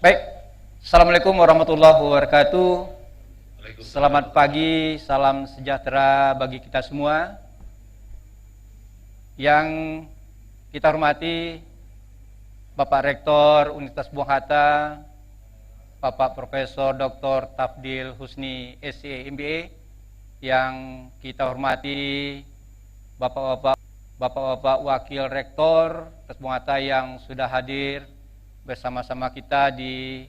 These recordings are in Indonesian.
Baik, Assalamualaikum warahmatullahi wabarakatuh. Selamat pagi, salam sejahtera bagi kita semua. Yang kita hormati Bapak Rektor Universitas Bung Hatta, Bapak Profesor Dr. Tafdil Husni SE MBA. Yang kita hormati Bapak-bapak Wakil Rektor Universitas Bung Hatta yang sudah hadir bersama-sama kita di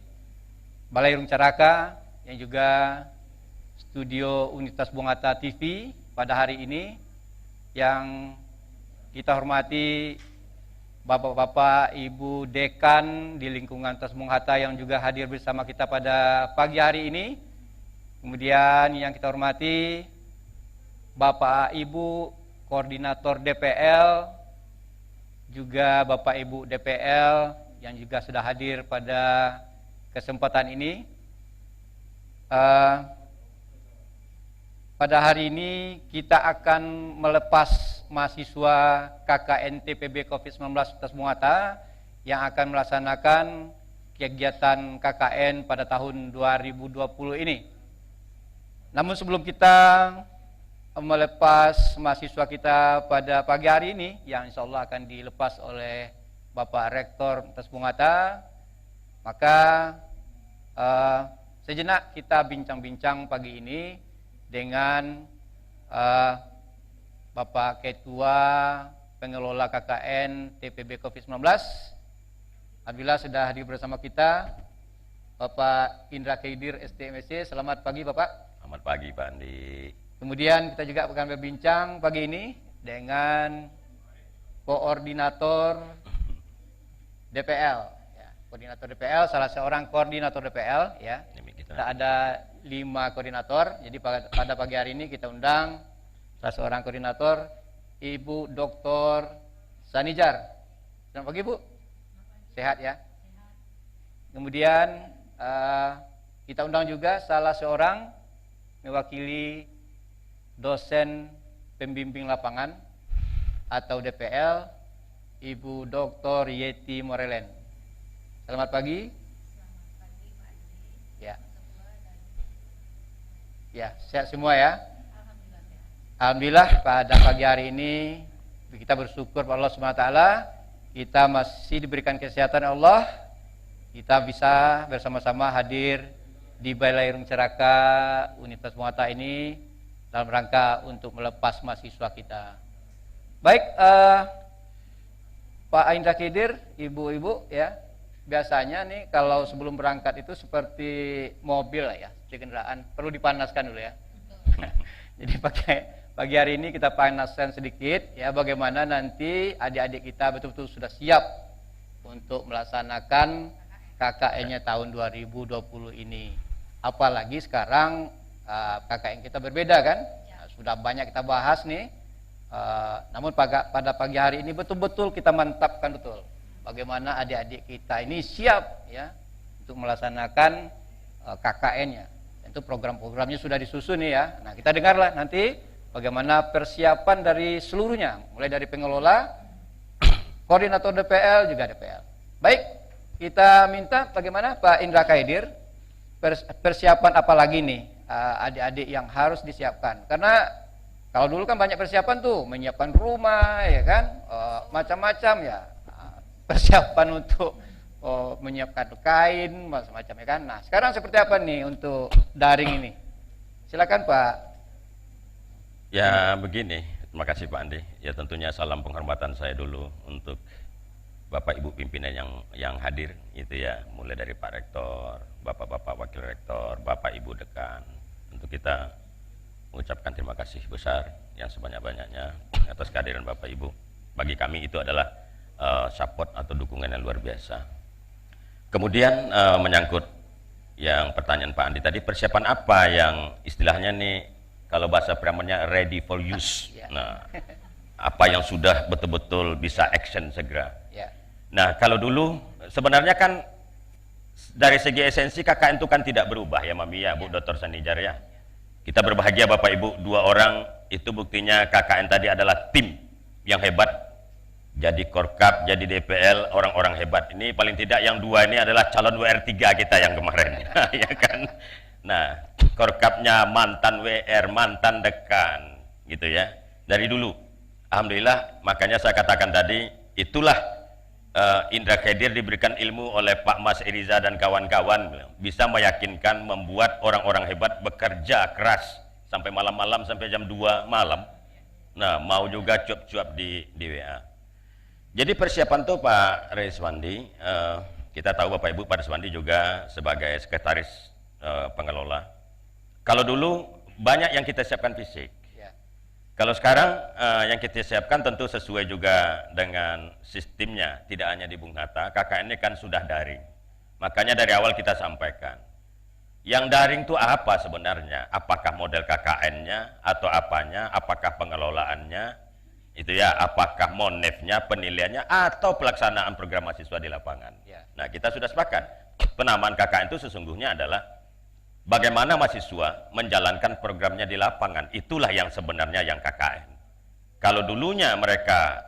Balai Irung Caraka, yang juga studio Universitas Bung Hatta TV pada hari ini. Yang kita hormati Bapak-bapak, Ibu Dekan di lingkungan Universitas Bung Hatta yang juga hadir bersama kita pada pagi hari ini. Kemudian yang kita hormati Bapak Ibu Koordinator DPL, juga Bapak Ibu DPL yang juga sudah hadir pada kesempatan ini. Pada hari ini kita akan melepas mahasiswa KKN TPB COVID-19 Universitas Bung Hatta yang akan melaksanakan kegiatan KKN pada tahun 2020 ini. Namun sebelum kita melepas mahasiswa kita pada pagi hari ini, yang insya Allah akan dilepas oleh Bapak Rektor Universitas Bung Hatta, maka sejenak kita bincang-bincang pagi ini dengan Bapak Ketua Pengelola KKN TPB COVID-19. Alhamdulillah sudah hadir bersama kita Bapak Indra Khaidir STMSC. Selamat pagi Bapak. Selamat pagi Pak Andi. Kemudian kita juga akan berbincang pagi ini dengan Koordinator DPL, ya. Koordinator DPL, salah seorang koordinator DPL, ya. Kita ada 5 koordinator. Jadi pada pagi hari ini kita undang salah seorang koordinator, Ibu Dr. Sanijar. Selamat pagi Bu. Sehat ya. Kemudian kita undang juga salah seorang mewakili dosen pembimbing lapangan atau DPL, Ibu Dr. Yeti Morelen. Selamat pagi. Selamat pagi Pak Andi. Ya. Semua dan Ya, sehat semua ya. Alhamdulillah sehat. Alhamdulillah pada pagi hari ini kita bersyukur pada Allah SWT, kita masih diberikan kesehatan Allah. Kita bisa bersama-sama hadir di Balai Irung Caraka Universitas Bung Hatta ini dalam rangka untuk melepas mahasiswa kita. Baik, Pak Indra Khaidir, ibu-ibu ya, biasanya nih kalau sebelum berangkat itu seperti mobil lah ya, seperti kendaraan, perlu dipanaskan dulu ya. Jadi pagi hari ini kita panaskan sedikit ya, bagaimana nanti adik-adik kita betul-betul sudah siap untuk melaksanakan KKN-nya tahun 2020 ini. Apalagi sekarang KKN kita berbeda kan, sudah banyak kita bahas nih. Namun pada pagi hari ini betul-betul kita mantapkan betul bagaimana adik-adik kita ini siap ya untuk melaksanakan KKN-nya. Tentu program-programnya sudah disusun nih ya. Nah, kita dengarlah nanti bagaimana persiapan dari seluruhnya, mulai dari pengelola, koordinator DPL juga DPL. Baik, kita minta bagaimana Pak Indra Khaidir, persiapan apa lagi nih adik-adik yang harus disiapkan. Karena kalau dulu kan banyak persiapan tuh, menyiapkan rumah ya kan, macam-macam ya, persiapan untuk menyiapkan kain macam-macam ya kan. Nah, sekarang seperti apa nih untuk daring ini? Silakan Pak. Ya begini, terima kasih Pak Andi. Ya tentunya salam penghormatan saya dulu untuk Bapak Ibu pimpinan yang hadir itu ya, mulai dari Pak Rektor, Bapak-bapak Wakil Rektor, Bapak Ibu Dekan. Untuk kita mengucapkan terima kasih besar yang sebanyak-banyaknya atas kehadiran Bapak Ibu. Bagi kami itu adalah support atau dukungan yang luar biasa. Kemudian menyangkut yang pertanyaan Pak Andi tadi, persiapan apa yang istilahnya nih kalau bahasa Primernya ready for use. Nah, apa yang sudah betul-betul bisa action segera. Nah, kalau dulu sebenarnya kan dari segi esensi KKN itu kan tidak berubah ya Mami ya, Bu Dr. Sanijar ya. Kita berbahagia Bapak Ibu, 2 orang itu buktinya KKN tadi adalah tim yang hebat, jadi Korkap, jadi DPL, orang-orang hebat. Ini paling tidak yang dua ini adalah calon WR3 kita yang kemarin. Ya kan? Nah, Korkapnya mantan WR, mantan dekan, gitu ya. Dari dulu. Alhamdulillah, makanya saya katakan tadi, itulah Indra Khadir diberikan ilmu oleh Pak Mas Iriza dan kawan-kawan, bisa meyakinkan, membuat orang-orang hebat bekerja keras sampai malam-malam, sampai jam 2 malam. Nah, mau juga cuap-cuap di WA. Jadi persiapan tuh Pak Reswandi, kita tahu Bapak Ibu Pak Reswandi juga sebagai sekretaris pengelola. Kalau dulu banyak yang kita siapkan fisik. Kalau sekarang yang kita siapkan tentu sesuai juga dengan sistemnya, tidak hanya di Bung Hatta. KKN ini kan sudah daring. Makanya dari awal kita sampaikan. Yang daring itu apa sebenarnya? Apakah model KKN-nya atau apanya? Apakah pengelolaannya? Itu ya, apakah monefnya, penilaiannya atau pelaksanaan program mahasiswa di lapangan? Nah, kita sudah sepakat. Penamaan KKN itu sesungguhnya adalah bagaimana mahasiswa menjalankan programnya di lapangan. Itulah yang sebenarnya yang KKN. Kalau dulunya mereka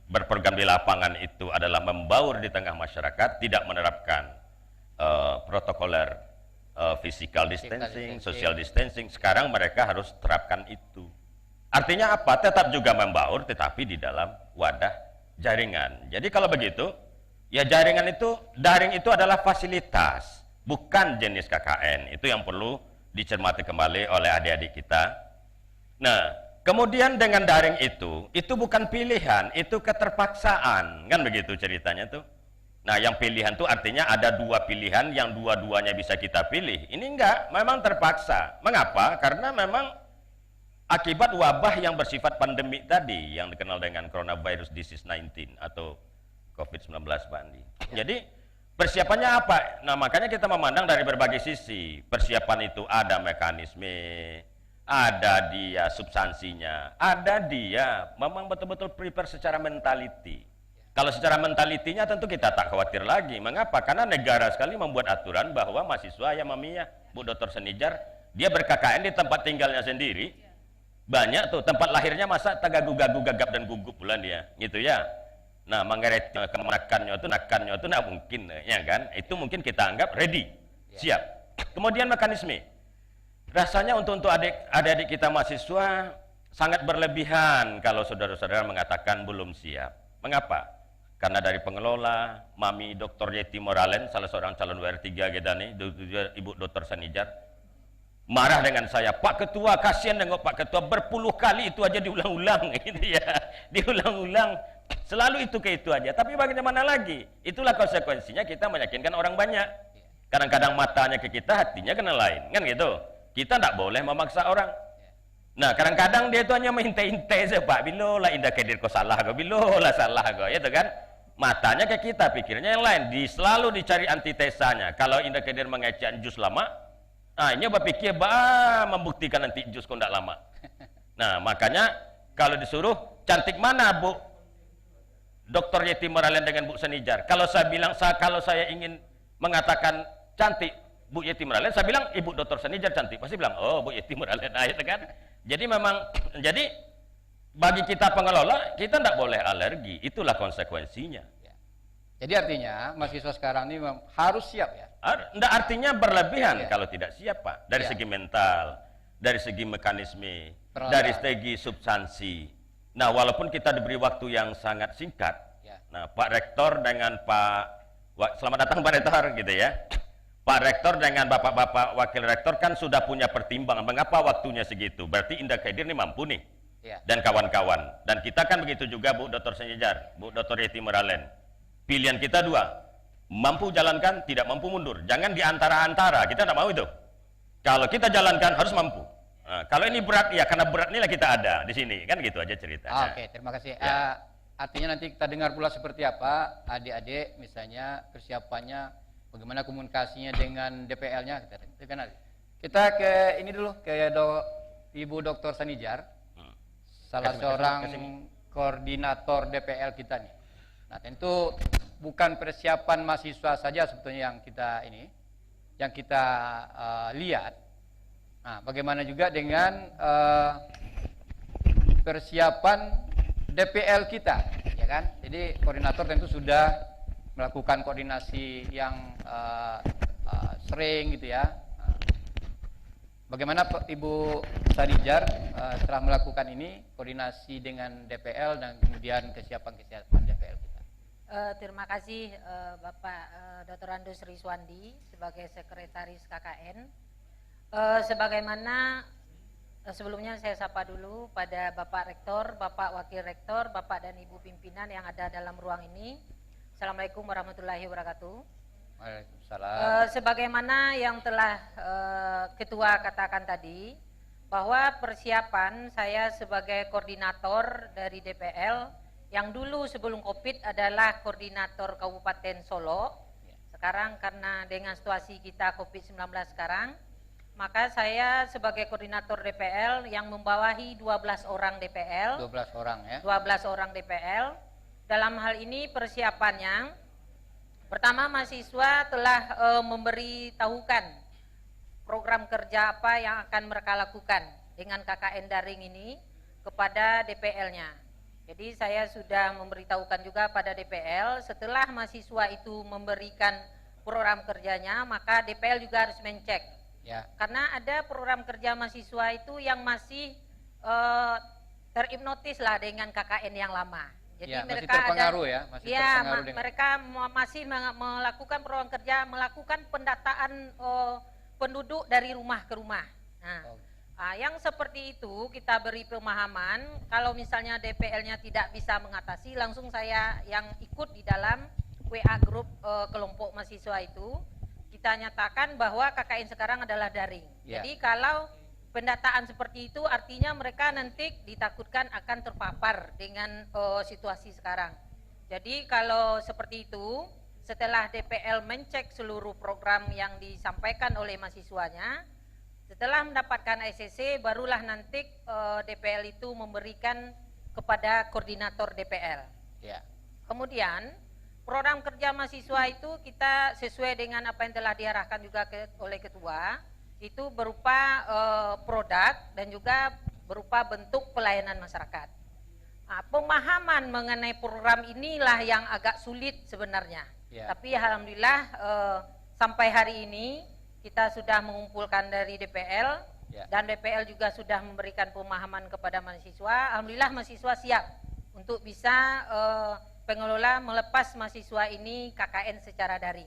berprogram di lapangan itu adalah membaur di tengah masyarakat, tidak menerapkan protokoler physical distancing, social distancing, sekarang mereka harus terapkan itu. Artinya apa? Tetap juga membaur, tetapi di dalam wadah jaringan. Jadi kalau begitu, ya jaringan itu, daring itu adalah fasilitas, bukan jenis KKN. Itu yang perlu dicermati kembali oleh adik-adik kita. Nah, kemudian dengan daring itu bukan pilihan, itu keterpaksaan. Kan begitu ceritanya tuh. Nah, yang pilihan itu artinya ada dua pilihan yang dua-duanya bisa kita pilih. Ini enggak, memang terpaksa. Mengapa? Karena memang akibat wabah yang bersifat pandemik tadi, yang dikenal dengan coronavirus disease 19 atau COVID-19, Pak Andi. Jadi, persiapannya apa? Nah, makanya kita memandang dari berbagai sisi. Persiapan itu ada mekanisme, ada dia substansinya, ada dia memang betul-betul prepare secara mentality. Kalau secara mentalitinya tentu kita tak khawatir lagi. Mengapa? Karena negara sekali membuat aturan bahwa mahasiswa ya Mami ya, Bu Dr. Senijar, dia ber-KKN di tempat tinggalnya sendiri. Banyak tuh, tempat lahirnya masa tagagu-gagu, gagap dan gugup bulan dia, gitu ya. Nah, mengeret kemakannya itu, nakannya itu tidak mungkin, ya kan? Itu mungkin kita anggap ready, siap. Kemudian mekanisme. Rasanya untuk adik-adik kita mahasiswa sangat berlebihan kalau saudara-saudara mengatakan belum siap. Mengapa? Karena dari pengelola, Mami Dr. Yeti Moralen, salah seorang calon WR3 kita nih, Ibu Dr. Senijar, marah dengan saya, Pak Ketua, kasihan nengok Pak Ketua, berpuluh kali itu aja diulang-ulang, gitu ya, diulang-ulang. Selalu itu ke itu aja, tapi bagaimana lagi? Itulah konsekuensinya kita meyakinkan orang banyak. Kadang-kadang matanya ke kita, hatinya kena lain, kan gitu. Kita tidak boleh memaksa orang. Nah, kadang-kadang dia itu hanya mengintai-intai saja, Pak, bila lah Indra Khadir kau salah kau, bila lah salah kau, itu kan. Matanya ke kita, pikirnya yang lain, selalu dicari antitesanya. Kalau Indra Khadir mengecek jus lama, ini berpikir, membuktikan nanti jus kau tidak lama. Nah, makanya kalau disuruh, cantik mana Bu Dr. Yeti Moralen dengan Bu Senijar? Kalau saya bilang, kalau saya ingin mengatakan cantik Bu Yeti Moralen, saya bilang Ibu Dr. Senijar cantik. Pasti bilang, oh Bu Yeti Moralen, itu kan. Jadi memang, jadi bagi kita pengelola, kita tidak boleh alergi. Itulah konsekuensinya. Jadi artinya mahasiswa sekarang ini harus siap ya? Tidak artinya berlebihan kalau tidak siap, Pak. Dari segi mental, dari segi mekanisme, dari segi substansi. Nah, walaupun kita diberi waktu yang sangat singkat, nah Pak Rektor dengan selamat datang Pak Rektor, gitu ya. Pak Rektor dengan Bapak-Bapak Wakil Rektor kan sudah punya pertimbangan. Mengapa waktunya segitu? Berarti Indra Khadir ini mampu nih, dan kawan-kawan. Dan kita kan begitu juga Bu Dr. Senijar, Bu Dr. Yeti Moralen. Pilihan kita dua, mampu jalankan, tidak mampu mundur. Jangan di antara-antara, kita tidak mau itu. Kalau kita jalankan harus mampu. Nah, kalau ini berat, ya karena berat inilah kita ada di sini, kan gitu aja ceritanya. Oke, terima kasih. Artinya nanti kita dengar pula seperti apa adik-adik, misalnya persiapannya, bagaimana komunikasinya dengan DPL-nya. Kita ke ini dulu, ke Ibu Dr. Senijar, salah seorang koordinator DPL kita nih. Nah, tentu bukan persiapan mahasiswa saja sebetulnya yang kita lihat. Nah, bagaimana juga dengan persiapan DPL kita, ya ya kan? Jadi koordinator tentu sudah melakukan koordinasi yang sering gitu ya. Bagaimana Ibu Sanijar setelah melakukan ini koordinasi dengan DPL dan kemudian kesiapan DPL kita? Terima kasih Bapak Dr. Andus Riswandi sebagai Sekretaris KKN. Sebagaimana sebelumnya saya sapa dulu pada Bapak Rektor, Bapak Wakil Rektor, Bapak dan Ibu pimpinan yang ada dalam ruang ini. Assalamualaikum warahmatullahi wabarakatuh. Waalaikumsalam. Sebagaimana yang telah Ketua katakan tadi, bahwa persiapan saya sebagai koordinator dari DPL yang dulu sebelum COVID adalah koordinator Kabupaten Solo. Sekarang karena dengan situasi kita COVID-19 sekarang, maka saya sebagai koordinator DPL yang membawahi 12 orang DPL. 12 orang ya. 12 orang DPL. Dalam hal ini persiapannya, pertama mahasiswa telah memberitahukan program kerja apa yang akan mereka lakukan dengan KKN daring ini kepada DPL-nya. Jadi saya sudah memberitahukan juga pada DPL, setelah mahasiswa itu memberikan program kerjanya, maka DPL juga harus mencek. Ya. Karena ada program kerja mahasiswa itu yang masih terhipnotis lah dengan KKN yang lama. Jadi ya, mereka masih terpengaruh ada, ya, masih ya terpengaruh dengan... mereka masih melakukan program kerja, melakukan pendataan penduduk dari rumah ke rumah. Nah, yang seperti itu kita beri pemahaman. Kalau misalnya DPL-nya tidak bisa mengatasi, langsung saya yang ikut di dalam WA grup kelompok mahasiswa itu, kita nyatakan bahwa KKN sekarang adalah daring. Ya. Jadi kalau pendataan seperti itu artinya mereka nanti ditakutkan akan terpapar dengan situasi sekarang. Jadi kalau seperti itu, setelah DPL mencek seluruh program yang disampaikan oleh mahasiswanya, setelah mendapatkan SCC, barulah nanti DPL itu memberikan kepada koordinator DPL. Ya. Kemudian program kerja mahasiswa itu kita sesuai dengan apa yang telah diarahkan juga oleh Ketua, itu berupa produk dan juga berupa bentuk pelayanan masyarakat. Nah, pemahaman mengenai program inilah yang agak sulit sebenarnya. Ya. Tapi alhamdulillah sampai hari ini kita sudah mengumpulkan dari DPL, ya. Dan DPL juga sudah memberikan pemahaman kepada mahasiswa. Alhamdulillah mahasiswa siap untuk bisa pengelola melepas mahasiswa ini KKN secara daring.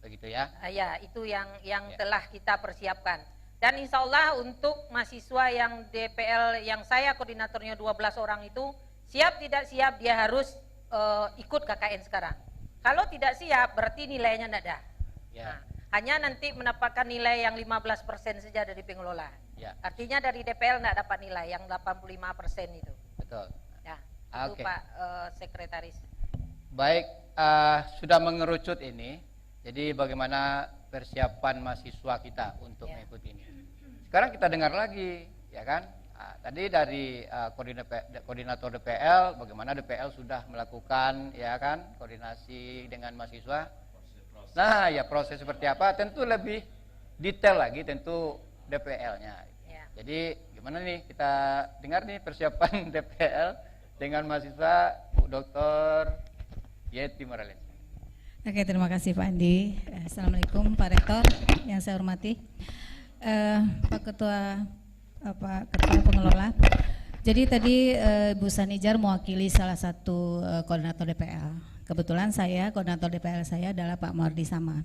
Begitu ya. Ya, itu yang Ya. telah kita persiapkan. Dan insya Allah untuk mahasiswa yang DPL yang saya koordinatornya 12 orang itu, siap tidak siap dia harus ikut KKN sekarang. Kalau tidak siap berarti nilainya tidak ada. Ya. Nah, hanya nanti mendapatkan nilai yang 15% saja dari pengelola. Ya. Artinya dari DPL tidak dapat nilai yang 85% itu. Betul. Ya, itu Oke. Pak Sekretaris. Baik, sudah mengerucut ini. Jadi bagaimana persiapan mahasiswa kita untuk Ya. mengikuti ini. Sekarang kita dengar lagi, ya kan? Tadi dari koordinator DPL, bagaimana DPL sudah melakukan, ya kan, koordinasi dengan mahasiswa. Nah, ya proses seperti apa? Tentu lebih detail lagi, tentu DPL-nya. Ya. Jadi gimana nih kita dengar nih persiapan DPL dengan mahasiswa Bu Dr. Yeti Morales. Oke, terima kasih Pak Andi. Assalamualaikum Pak Rektor yang saya hormati, Pak Ketua, Pak Ketua Pengelola. Jadi tadi Bu Sanijar mewakili salah satu koordinator DPL. Kebetulan saya koordinator DPL saya adalah Pak Mardi Sama.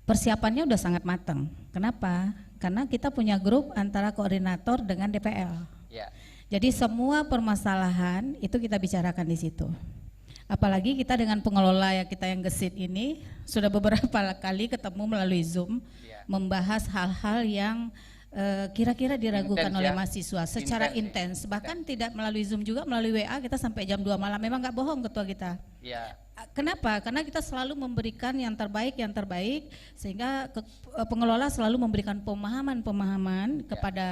Persiapannya udah sangat matang. Kenapa? Karena kita punya grup antara koordinator dengan DPL. Ya. Jadi semua permasalahan itu kita bicarakan di situ. Apalagi kita dengan pengelola ya kita yang gesit ini sudah beberapa kali ketemu melalui Zoom, Ya. membahas hal-hal yang kira-kira diragukan Intens, oleh ya. mahasiswa secara Intens, intens. Bahkan tidak melalui Zoom juga, melalui WA kita sampai jam 2 malam. Memang nggak bohong ketua kita. Ya. Kenapa? Karena kita selalu memberikan yang terbaik sehingga pengelola selalu memberikan pemahaman kepada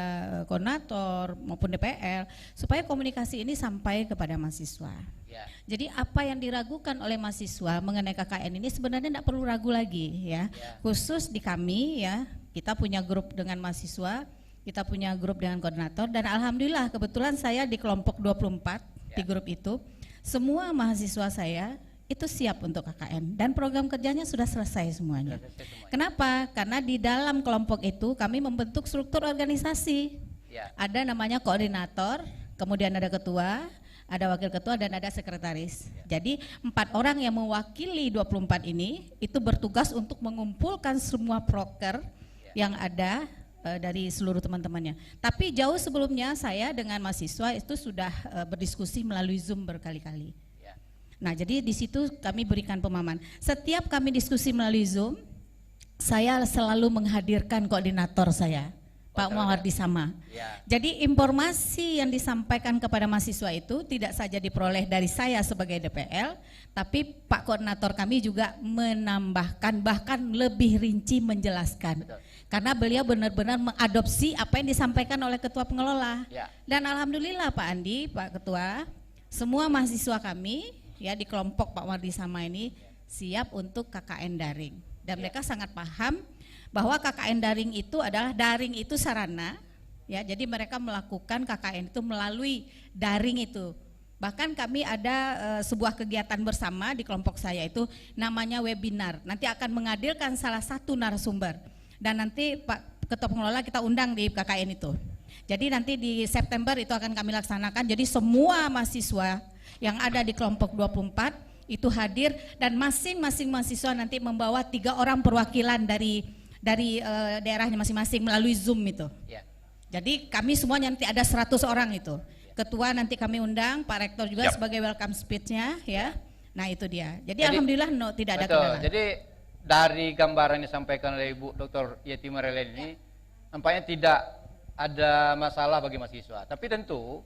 koordinator maupun DPL supaya komunikasi ini sampai kepada mahasiswa. Ya. Jadi apa yang diragukan oleh mahasiswa mengenai KKN ini sebenarnya tidak perlu ragu lagi ya. Khusus di kami ya, kita punya grup dengan mahasiswa, kita punya grup dengan koordinator dan alhamdulillah kebetulan saya di kelompok 24 di grup itu. semua mahasiswa saya itu siap untuk KKN dan program kerjanya sudah selesai semuanya. Kenapa? Karena di dalam kelompok itu kami membentuk struktur organisasi. Ya. Ada namanya koordinator, kemudian ada ketua, ada wakil ketua dan ada sekretaris. Jadi 4 orang yang mewakili 24 ini itu bertugas untuk mengumpulkan semua proker yang ada dari seluruh teman-temannya. Tapi jauh sebelumnya saya dengan mahasiswa itu sudah berdiskusi melalui Zoom berkali-kali. Nah, jadi di situ kami berikan pemahaman. Setiap kami diskusi melalui Zoom, saya selalu menghadirkan koordinator saya, Pak Muhawardi Sama. Ya. Jadi informasi yang disampaikan kepada mahasiswa itu tidak saja diperoleh dari saya sebagai DPL, tapi Pak koordinator kami juga menambahkan bahkan lebih rinci menjelaskan. Betul. Karena beliau benar-benar mengadopsi apa yang disampaikan oleh ketua pengelola. Ya. Dan alhamdulillah Pak Andi, Pak Ketua, semua mahasiswa kami ya di kelompok Pak Wardi Sama ini siap untuk KKN daring. Dan mereka sangat paham bahwa KKN daring itu adalah daring itu sarana ya, jadi mereka melakukan KKN itu melalui daring itu. Bahkan kami ada sebuah kegiatan bersama di kelompok saya itu namanya webinar. Nanti akan menghadirkan salah satu narasumber dan nanti Pak Ketua Pengelola kita undang di KKN itu. Jadi nanti di September itu akan kami laksanakan. Jadi semua mahasiswa yang ada di kelompok 24 itu hadir dan masing-masing mahasiswa nanti membawa 3 orang perwakilan dari daerahnya masing-masing melalui Zoom itu. Ya. Jadi kami semuanya nanti ada 100 orang itu. Ketua nanti kami undang, Pak Rektor juga sebagai welcome speech-nya ya. Nah itu dia. Jadi alhamdulillah tidak ada betul. kendala. Jadi dari gambaran yang disampaikan oleh Ibu Dr. Yeti Marelen ini nampaknya tidak ada masalah bagi mahasiswa. Tapi tentu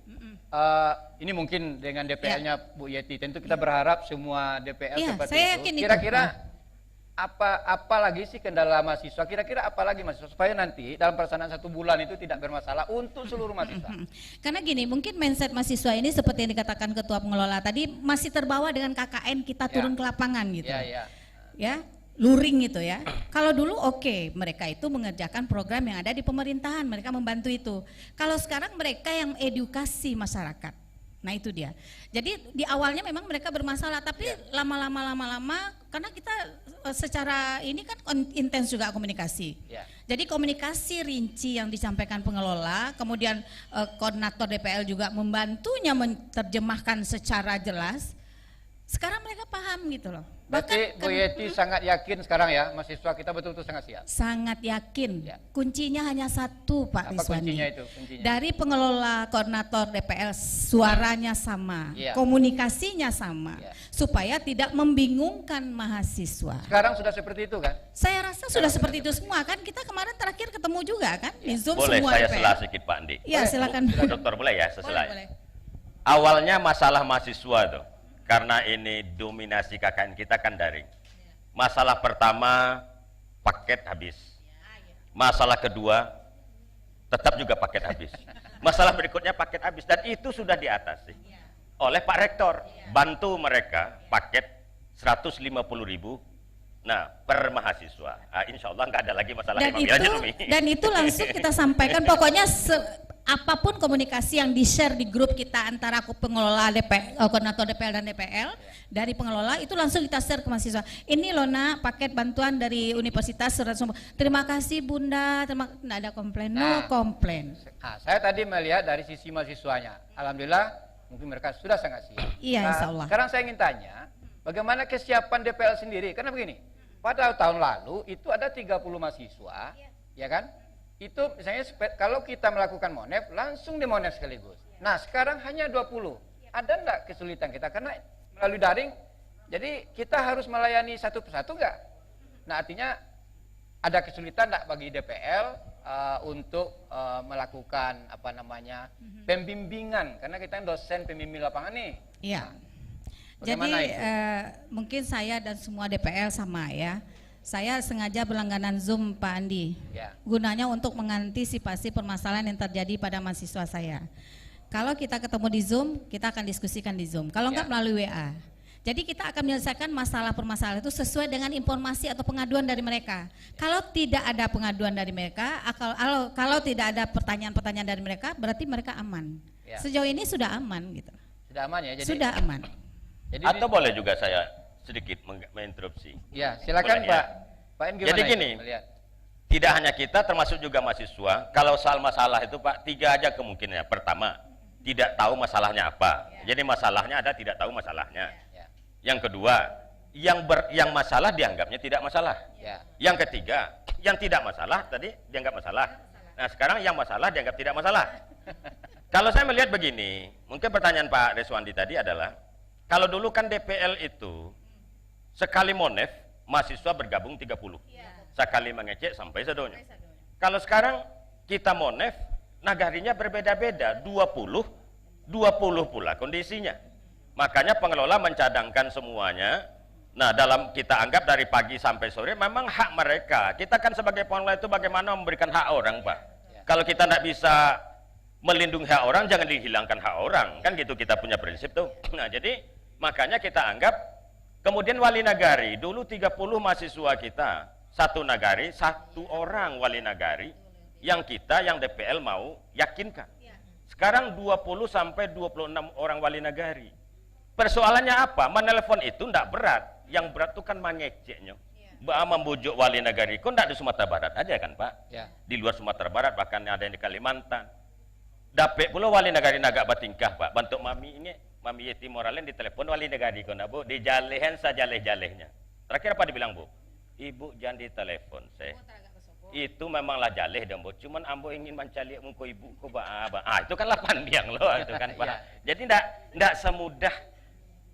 ini mungkin dengan DPL-nya Bu Yeti, tentu kita berharap semua DPL seperti saya itu. yakin Kira-kira apa lagi sih kendala mahasiswa? Kira-kira apa lagi mahasiswa supaya nanti dalam pelaksanaan 1 bulan itu tidak bermasalah untuk seluruh mahasiswa? Karena gini, mungkin mindset mahasiswa ini seperti yang dikatakan Ketua Pengelola tadi masih terbawa dengan KKN kita turun ke lapangan gitu. Ya, luring gitu ya. Kalau dulu oke, mereka itu mengerjakan program yang ada di pemerintahan, mereka membantu itu. Kalau sekarang mereka yang edukasi masyarakat. Nah itu dia. Jadi di awalnya memang mereka bermasalah, tapi lama-lama karena kita secara ini kan intens juga komunikasi. Jadi komunikasi rinci yang disampaikan pengelola, kemudian koordinator DPL juga membantunya menerjemahkan secara jelas. Sekarang mereka paham gitu loh. Berarti Bu Yeti sangat yakin sekarang ya, mahasiswa kita betul-betul sangat siap. Sangat yakin. Kuncinya hanya satu Pak Apa Rizwandi. kuncinya itu? Kuncinya. Dari pengelola koordinator DPL suaranya sama, komunikasinya sama, supaya tidak membingungkan mahasiswa. Sekarang sudah seperti itu kan? Saya rasa sudah seperti itu semua kan. Kita kemarin terakhir ketemu juga kan di Zoom Boleh semua saya DPL. sela sedikit Pak Andi? Iya silakan. Bu Dokter boleh ya seselai? Boleh. Awalnya masalah mahasiswa tuh, karena ini dominasi KKN kita kan daring. Masalah pertama paket habis. Masalah kedua tetap juga paket habis. Masalah berikutnya paket habis dan itu sudah diatasi oleh Pak Rektor. Bantu mereka paket 150.000. Nah, per mahasiswa. Insya Allah nggak ada lagi masalah Dan itu langsung kita sampaikan. Pokoknya apapun komunikasi yang di-share di grup kita antara pengelola DPL, koordinator DPL dan DPL dari pengelola itu langsung kita share ke mahasiswa. Ini loh nak, paket bantuan dari universitas. Terima kasih Bunda, nggak ada komplain, no komplain. Nah, saya tadi melihat dari sisi mahasiswanya. Alhamdulillah, mungkin mereka sudah sangat siap. Iya, insya Allah. Sekarang saya ingin tanya, bagaimana kesiapan DPL sendiri? Karena begini, pada tahun lalu itu ada 30 mahasiswa, ya kan? Itu misalnya kalau kita melakukan monef langsung di monef sekaligus. Nah sekarang hanya 20. Ada enggak kesulitan kita karena melalui daring? Jadi kita harus melayani satu persatu enggak? Nah artinya ada kesulitan enggak bagi DPL untuk melakukan apa namanya pembimbingan karena kita dosen pembimbing lapangan nih. Iya. Nah, jadi mungkin saya dan semua DPL sama ya. Saya sengaja berlangganan Zoom Pak Andi, gunanya untuk mengantisipasi permasalahan yang terjadi pada mahasiswa saya. Kalau kita ketemu di Zoom, kita akan diskusikan di Zoom. Kalau enggak melalui WA. Jadi kita akan menyelesaikan masalah-permasalahan itu sesuai dengan informasi atau pengaduan dari mereka. Kalau tidak ada pengaduan dari mereka, kalau tidak ada pertanyaan-pertanyaan dari mereka, berarti mereka aman. Sejauh ini sudah aman gitu. Sudah aman ya? Jadi sudah aman. Jadi Atau boleh juga saya sedikit menginterupsi. Ya, silakan Boleh, ya? Pak. Pak En gimana? Jadi gini, ini melihat? tidak hanya kita, termasuk juga mahasiswa. Kalau soal masalah itu Pak, 3 aja kemungkinannya. Pertama, tidak tahu masalahnya apa. Jadi masalahnya ada tidak tahu masalahnya. Ya. Yang kedua, yang masalah dianggapnya tidak masalah. Ya. Yang ketiga, yang tidak masalah tadi dianggap masalah. Nah sekarang yang masalah dianggap tidak masalah. Kalau saya melihat begini, mungkin pertanyaan Pak Reswandi tadi adalah, kalau dulu kan DPL itu sekali monef mahasiswa bergabung 30, sekali mengecek sampai sedonya. Kalau sekarang kita monef, nagarinya berbeda-beda, 20 pula kondisinya. Makanya pengelola mencadangkan semuanya. Nah, dalam kita anggap dari pagi sampai sore memang hak mereka. Kita kan sebagai pengelola itu bagaimana memberikan hak orang, Pak. Kalau kita tidak bisa melindungi hak orang, jangan dihilangkan hak orang. Kan gitu kita punya prinsip tuh. Nah, jadi makanya kita anggap, kemudian wali nagari, dulu 30 mahasiswa kita, satu nagari, 1 orang wali nagari, yang kita, yang DPL mau yakinkan. Sekarang 20 sampai 26 orang wali nagari. Persoalannya apa? Menelpon itu tidak berat. Yang berat itu kan mengeceknya. Membujuk wali nagari. Kok tidak di Sumatera Barat aja kan Pak? Ya. Di luar Sumatera Barat, bahkan ada yang di Kalimantan. Dapet pula wali nagari nagak batingkah Pak. Bantuk mami ini, mami Yeti Moralen ditelepon wali nagari kau nak Bu. Dijalehan sajaleh-jalehnya. Terakhir apa dibilang Bu? Ibu jangan ditelepon saya. Itu memanglah jaleh dan Bu. Cuman ambo ingin mencari muka ibu ko Pak. Itu kan 8 biang loh itu kan Pak. Ya. Jadi tidak semudah.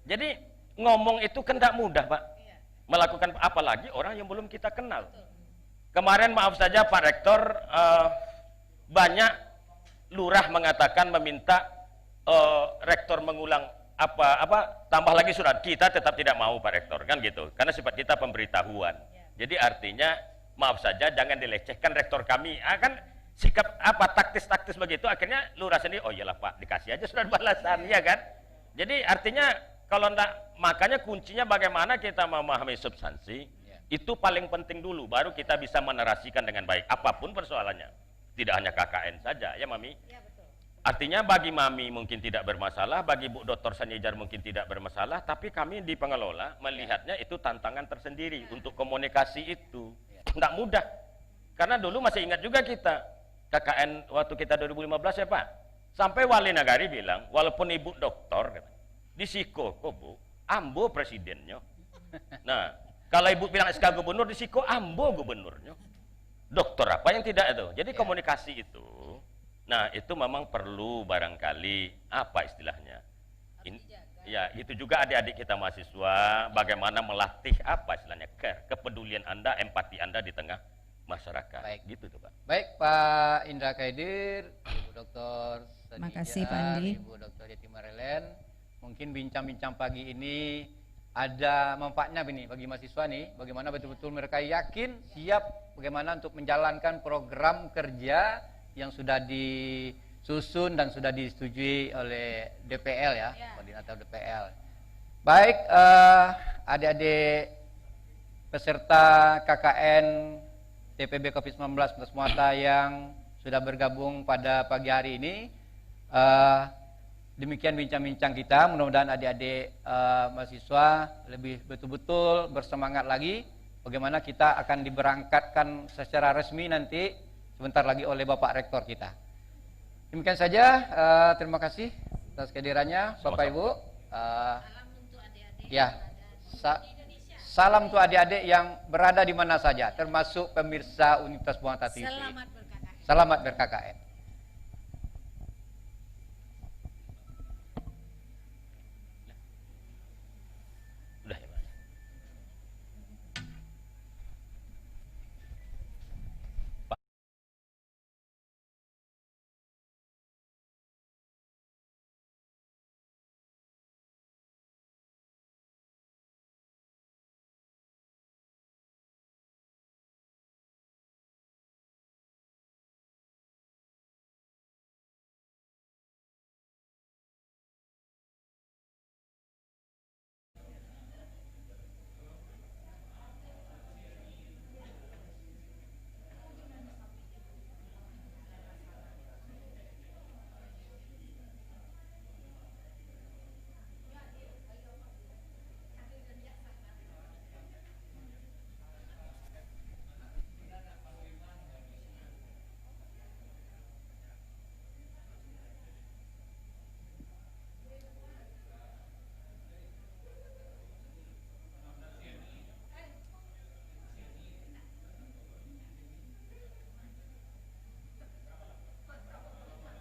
Jadi ngomong itu kan tidak mudah Pak. Melakukan apalagi orang yang belum kita kenal. Kemarin maaf saja Pak Rektor, banyak lurah mengatakan meminta rektor mengulang apa tambah lagi surat. Kita tetap tidak mau Pak Rektor kan gitu. Karena sifat kita pemberitahuan. Jadi artinya maaf saja jangan dilecehkan rektor kami. Kan sikap apa taktis-taktis begitu akhirnya lurah sendiri oh iyalah Pak dikasih aja surat balasan ya kan. Jadi artinya kalau enggak, makanya kuncinya bagaimana kita memahami substansi, itu paling penting dulu, baru kita bisa menarasikan dengan baik, apapun persoalannya. Tidak hanya KKN saja, ya Mami? Ya, betul. Artinya bagi Mami mungkin tidak bermasalah, bagi Bu Dr. Sanjejar mungkin tidak bermasalah, tapi kami di pengelola melihatnya itu tantangan tersendiri untuk komunikasi itu. Tidak mudah, karena dulu masih ingat juga kita, KKN waktu kita 2015 ya Pak, sampai wali nagari bilang, walaupun Ibu Doktor, di Siko kok Bu, ambo presidennya. Nah, kalau Ibu bilang SK gubernur di Siko ambo gubernurnya. Dokter apa yang tidak itu? Jadi komunikasi itu, nah itu memang perlu barangkali apa istilahnya? Ya itu juga adik-adik kita mahasiswa, bagaimana melatih apa istilahnya kepedulian Anda, empati Anda di tengah masyarakat. Baik. Gitu tuh Pak. Baik Pak Indra Kaidir, Ibu Dr. Terima kasih Pak Andi. Ibu Dr. Yeti Marelen. Mungkin bincang-bincang pagi ini ada manfaatnya nih bagi mahasiswa nih, bagaimana betul-betul mereka yakin siap bagaimana untuk menjalankan program kerja yang sudah disusun dan sudah disetujui oleh DPL ya, koordinator DPL. Baik, adik-adik peserta KKN TPB Covid-19 Kota Muata yang sudah bergabung pada pagi hari ini, demikian bincang-bincang kita, mudah-mudahan adik-adik mahasiswa lebih betul-betul bersemangat lagi bagaimana kita akan diberangkatkan secara resmi nanti sebentar lagi oleh Bapak Rektor kita. Demikian saja, terima kasih atas kehadirannya Bapak Ibu. Salam untuk adik-adik. Ya, salam untuk adik-adik yang berada di mana saja, termasuk pemirsa Universitas Muhammad TV. Selamat berKKN. Selamat berKKN.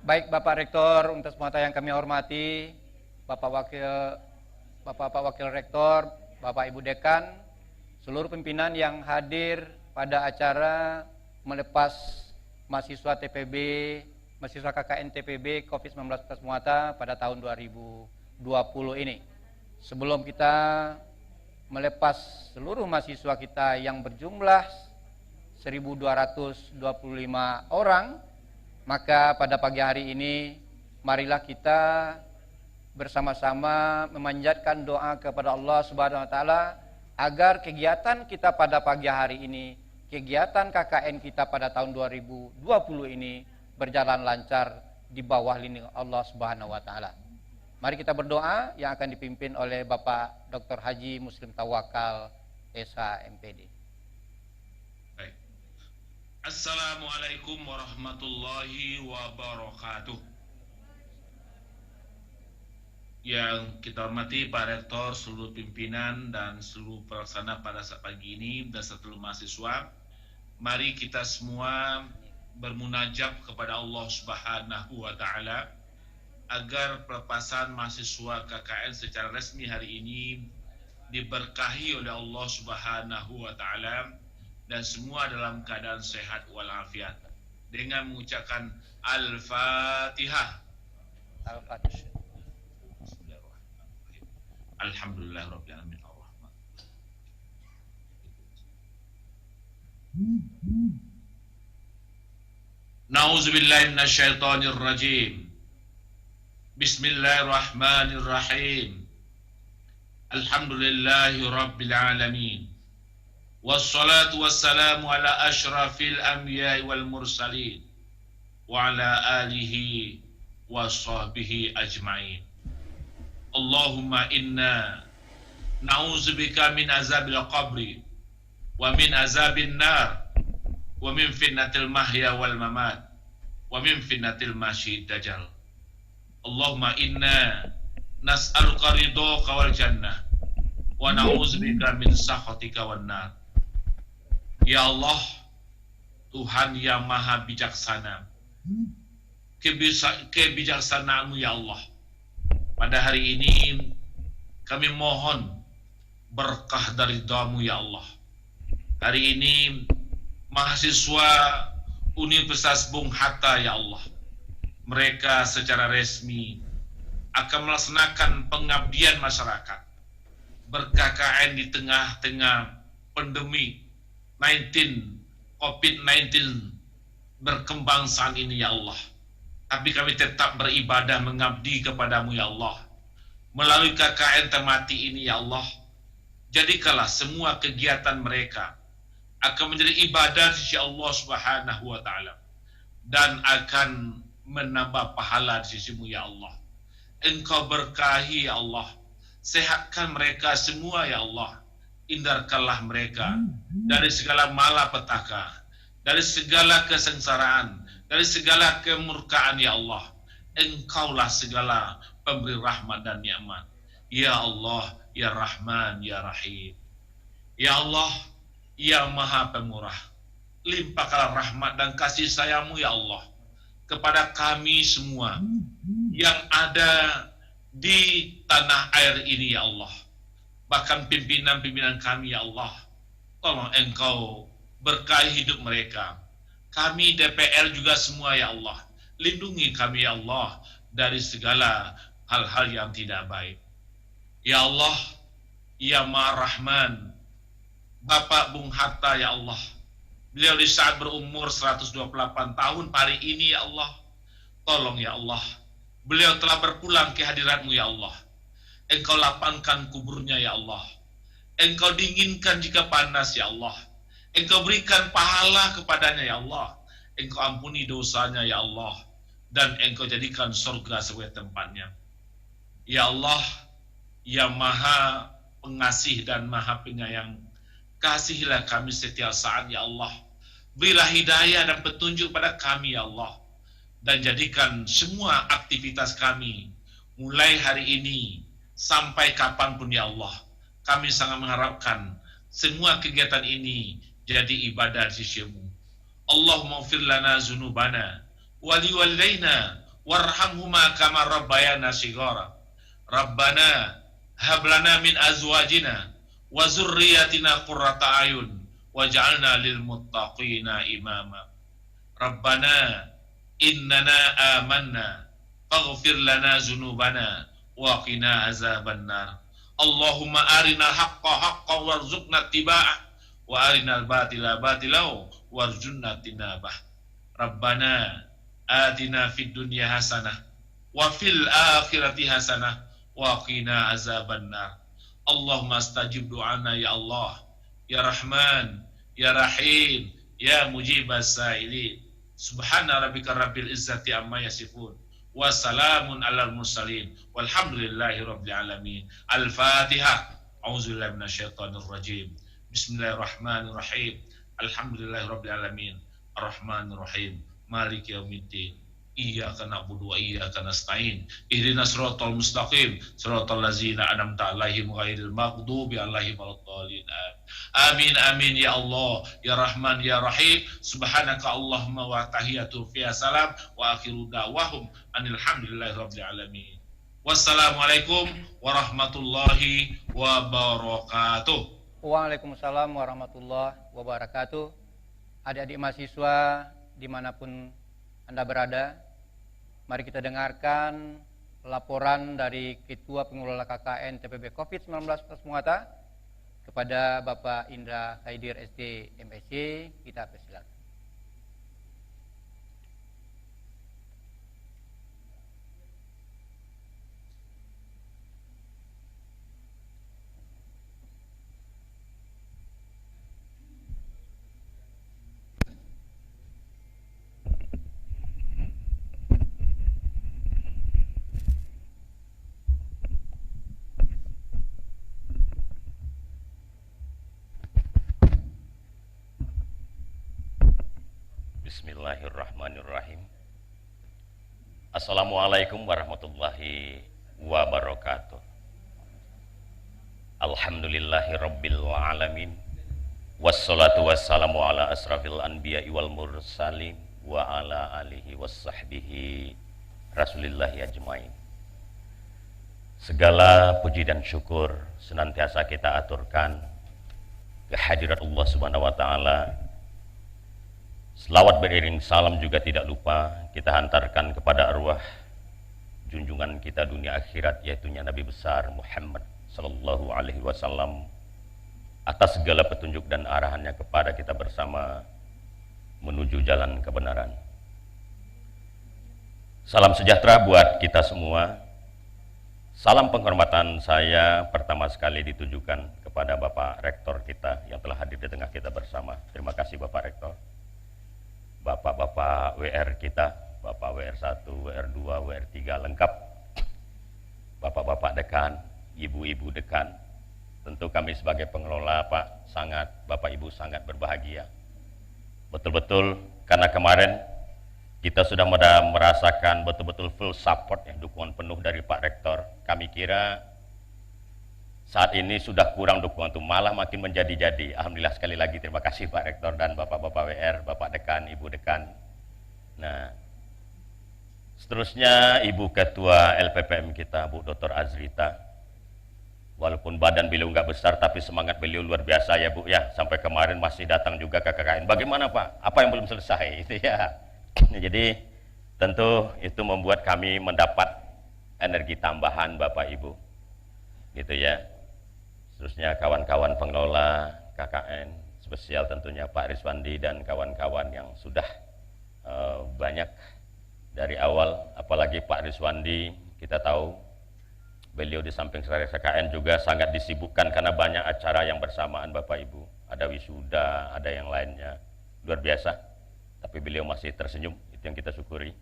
Baik Bapak Rektor, untuk semua yang kami hormati, Bapak Wakil Rektor, Bapak Ibu Dekan, seluruh pimpinan yang hadir pada acara melepas mahasiswa TPB, mahasiswa KKN TPB COVID-19 Kota Muata pada tahun 2020 ini. Sebelum kita melepas seluruh mahasiswa kita yang berjumlah 1.225 orang, maka pada pagi hari ini marilah kita bersama-sama memanjatkan doa kepada Allah Subhanahu wa taala agar kegiatan kita pada pagi hari ini, kegiatan KKN kita pada tahun 2020 ini berjalan lancar di bawah lindungan Allah Subhanahu wa taala. Mari kita berdoa yang akan dipimpin oleh Bapak Dr. Haji Muslim Tawakal SH MPD. Assalamualaikum warahmatullahi wabarakatuh. Yang kita hormati Pak Rektor, seluruh pimpinan dan seluruh pelaksana pada saat pagi ini dan seluruh mahasiswa, mari kita semua bermunajat kepada Allah Subhanahu wa taala agar pelepasan mahasiswa KKN secara resmi hari ini diberkahi oleh Allah Subhanahu wa taala dan semua dalam keadaan sehat walafiat. Dengan mengucapkan Al-Fatihah. Al-Fatihah. Alhamdulillahirabbil alamin. Ar-Rahman. Nauzubillahi minasyaitonir rajim. Bismillahirrahmanirrahim. Alhamdulillahi rabbil alamin. Wassalatu wassalamu ala asyrafil anbiya'i wal mursalin wa ala alihi wa sahbihi ajma'in. Allahumma inna na'udzubika min azabil qabri wa min azabin nar wa min fitnatil mahya wal mamat wa min fitnatil masyid dajjal. Allahumma inna nas'aluka ridhaka wal jannah wa na'udzubika min sakhatika wan nar. Ya Allah, Tuhan yang maha bijaksana, kebijaksanaan-Mu ya Allah, pada hari ini kami mohon berkah dari doa-Mu ya Allah. Hari ini mahasiswa Universitas Bung Hatta ya Allah, mereka secara resmi akan melaksanakan pengabdian masyarakat ber-KKN di tengah-tengah pandemi COVID-19 berkembang saat ini ya Allah. Tapi kami tetap beribadah mengabdi kepadamu ya Allah. Melalui KKN temati ini ya Allah, jadikanlah semua kegiatan mereka akan menjadi ibadah di sisi Allah Subhanahu wa taala dan akan menambah pahala di sisimu ya Allah. Engkau berkahi ya Allah, sehatkan mereka semua ya Allah. Hindarkanlah mereka dari segala malapetaka, dari segala kesengsaraan, dari segala kemurkaan ya Allah. Engkaulah segala pemberi rahmat dan nikmat. Ya Allah, ya Rahman, ya Rahim. Ya Allah, ya Maha Pemurah, limpahkanlah rahmat dan kasih sayang-Mu ya Allah kepada kami semua yang ada di tanah air ini ya Allah. Bahkan pimpinan-pimpinan kami ya Allah, tolong Engkau berkahi hidup mereka. Kami DPR juga semua ya Allah, lindungi kami ya Allah dari segala hal-hal yang tidak baik. Ya Allah, ya Maha Rahman, Bapak Bung Hatta ya Allah, beliau di saat berumur 128 tahun hari ini ya Allah, tolong ya Allah, beliau telah berpulang ke hadirat-Mu ya Allah. Engkau lapangkan kuburnya ya Allah. Engkau dinginkan jika panas ya Allah. Engkau berikan pahala kepadanya ya Allah. Engkau ampuni dosanya ya Allah. Dan Engkau jadikan surga sebagai tempatnya. Ya Allah, ya Maha Pengasih dan Maha Penyayang, kasihilah kami setiap saat ya Allah. Berilah hidayah dan petunjuk pada kami ya Allah. Dan jadikan semua aktivitas kami mulai hari ini sampai kapanpun ya Allah, kami sangat mengharapkan semua kegiatan ini jadi ibadah di sisi-Mu. Allahumma ighfir lana dzunubana wa liwalidayna warhamhuma kama rabbayana shighara. Rabbana hab lana min azwajina wa dzurriyyatina qurrata ayun waj'alna lil muttaqina imama. Rabbana innana amanna faghfir lana dzunubana wa qina azabannar. Allahumma arinal haqqa haqqan warzuqna ittiba'ah wa arinal batila batilau warzuqna tinabah. Rabbana atina fid dunya hasanah wa fil akhirati hasanah wa qina azabannar. Allahumma astajib du'ana ya Allah, ya Rahman, ya Rahim, ya mujibas sa'ilin. Subhana rabbika rabbil izzati amma yasifun wa salamun alal mursalin walhamdulillahi rabbil alamin. Al-Fatihah. A'udzubillahi minasyaitonir rajim. Bismillahirrahmanirrahim. Alhamdulillahi rabbil alamin. Ar-Rahmanir Rahim. Maliki yaumiddin. Iyyaka na'budu wa iyyaka nasta'in. Ihdinas siratal mustaqim, siratal ladzina an'amta 'alaihim ghairil maghdubi 'alaihim waladdallin. Amin amin ya Allah, ya Rahman ya Rahim. Subhanaka Allahumma wa tahiyatu fiha salam wa akhiru da'wahum anil hamdulillahi rabbil alamin. Wassalamualaikum warahmatullahi wabarakatuh. Waalaikumsalam warahmatullahi wabarakatuh. Adik-adik mahasiswa dimanapun Anda berada, mari kita dengarkan laporan dari Ketua Pengelola KKN TPB COVID-19 Muhatta kepada Bapak Indra Khaidir SD MSc. Kita persilakan. Bismillahirrahmanirrahim. Assalamualaikum warahmatullahi wabarakatuh. Alhamdulillahi rabbil alamin. Wassalatu wassalamu ala asrafil anbiya'i wal mursalin wa ala alihi wassahbihi rasulillahi ajmain. Segala puji dan syukur senantiasa kita aturkan kehadirat Allah Subhanahu wa taala. Selawat beriring salam juga tidak lupa kita hantarkan kepada arwah junjungan kita dunia akhirat, yaitu Nabi besar Muhammad sallallahu alaihi wasallam, atas segala petunjuk dan arahannya kepada kita bersama menuju jalan kebenaran. Salam sejahtera buat kita semua. Salam penghormatan saya pertama sekali ditujukan kepada Bapak Rektor kita yang telah hadir di tengah kita bersama. Terima kasih Bapak Rektor. Bapak-bapak WR kita, Bapak WR1, WR2, WR3 lengkap. Bapak-bapak dekan, ibu-ibu dekan. Tentu kami sebagai pengelola Bapak Ibu sangat berbahagia. Betul-betul karena kemarin kita sudah merasakan betul-betul full support, dukungan penuh dari Pak Rektor. Kami kira saat ini sudah kurang dukungan itu, malah makin menjadi-jadi. Alhamdulillah, sekali lagi terima kasih Pak Rektor dan Bapak-bapak WR, Bapak Dekan, Ibu Dekan. Nah, seterusnya Ibu Ketua LPPM kita, Bu Dr. Azrita. Walaupun badan beliau nggak besar, tapi semangat beliau luar biasa ya Bu ya. Sampai kemarin masih datang juga ke KKN. Bagaimana Pak? Apa yang belum selesai? Itu ya. Jadi tentu itu membuat kami mendapat energi tambahan Bapak Ibu. Gitu ya. Terusnya kawan-kawan pengelola KKN, spesial tentunya Pak Riswandi dan kawan-kawan yang sudah banyak dari awal, apalagi Pak Riswandi, kita tahu beliau di samping KKN juga sangat disibukkan karena banyak acara yang bersamaan Bapak Ibu, ada wisuda, ada yang lainnya, luar biasa, tapi beliau masih tersenyum, itu yang kita syukuri.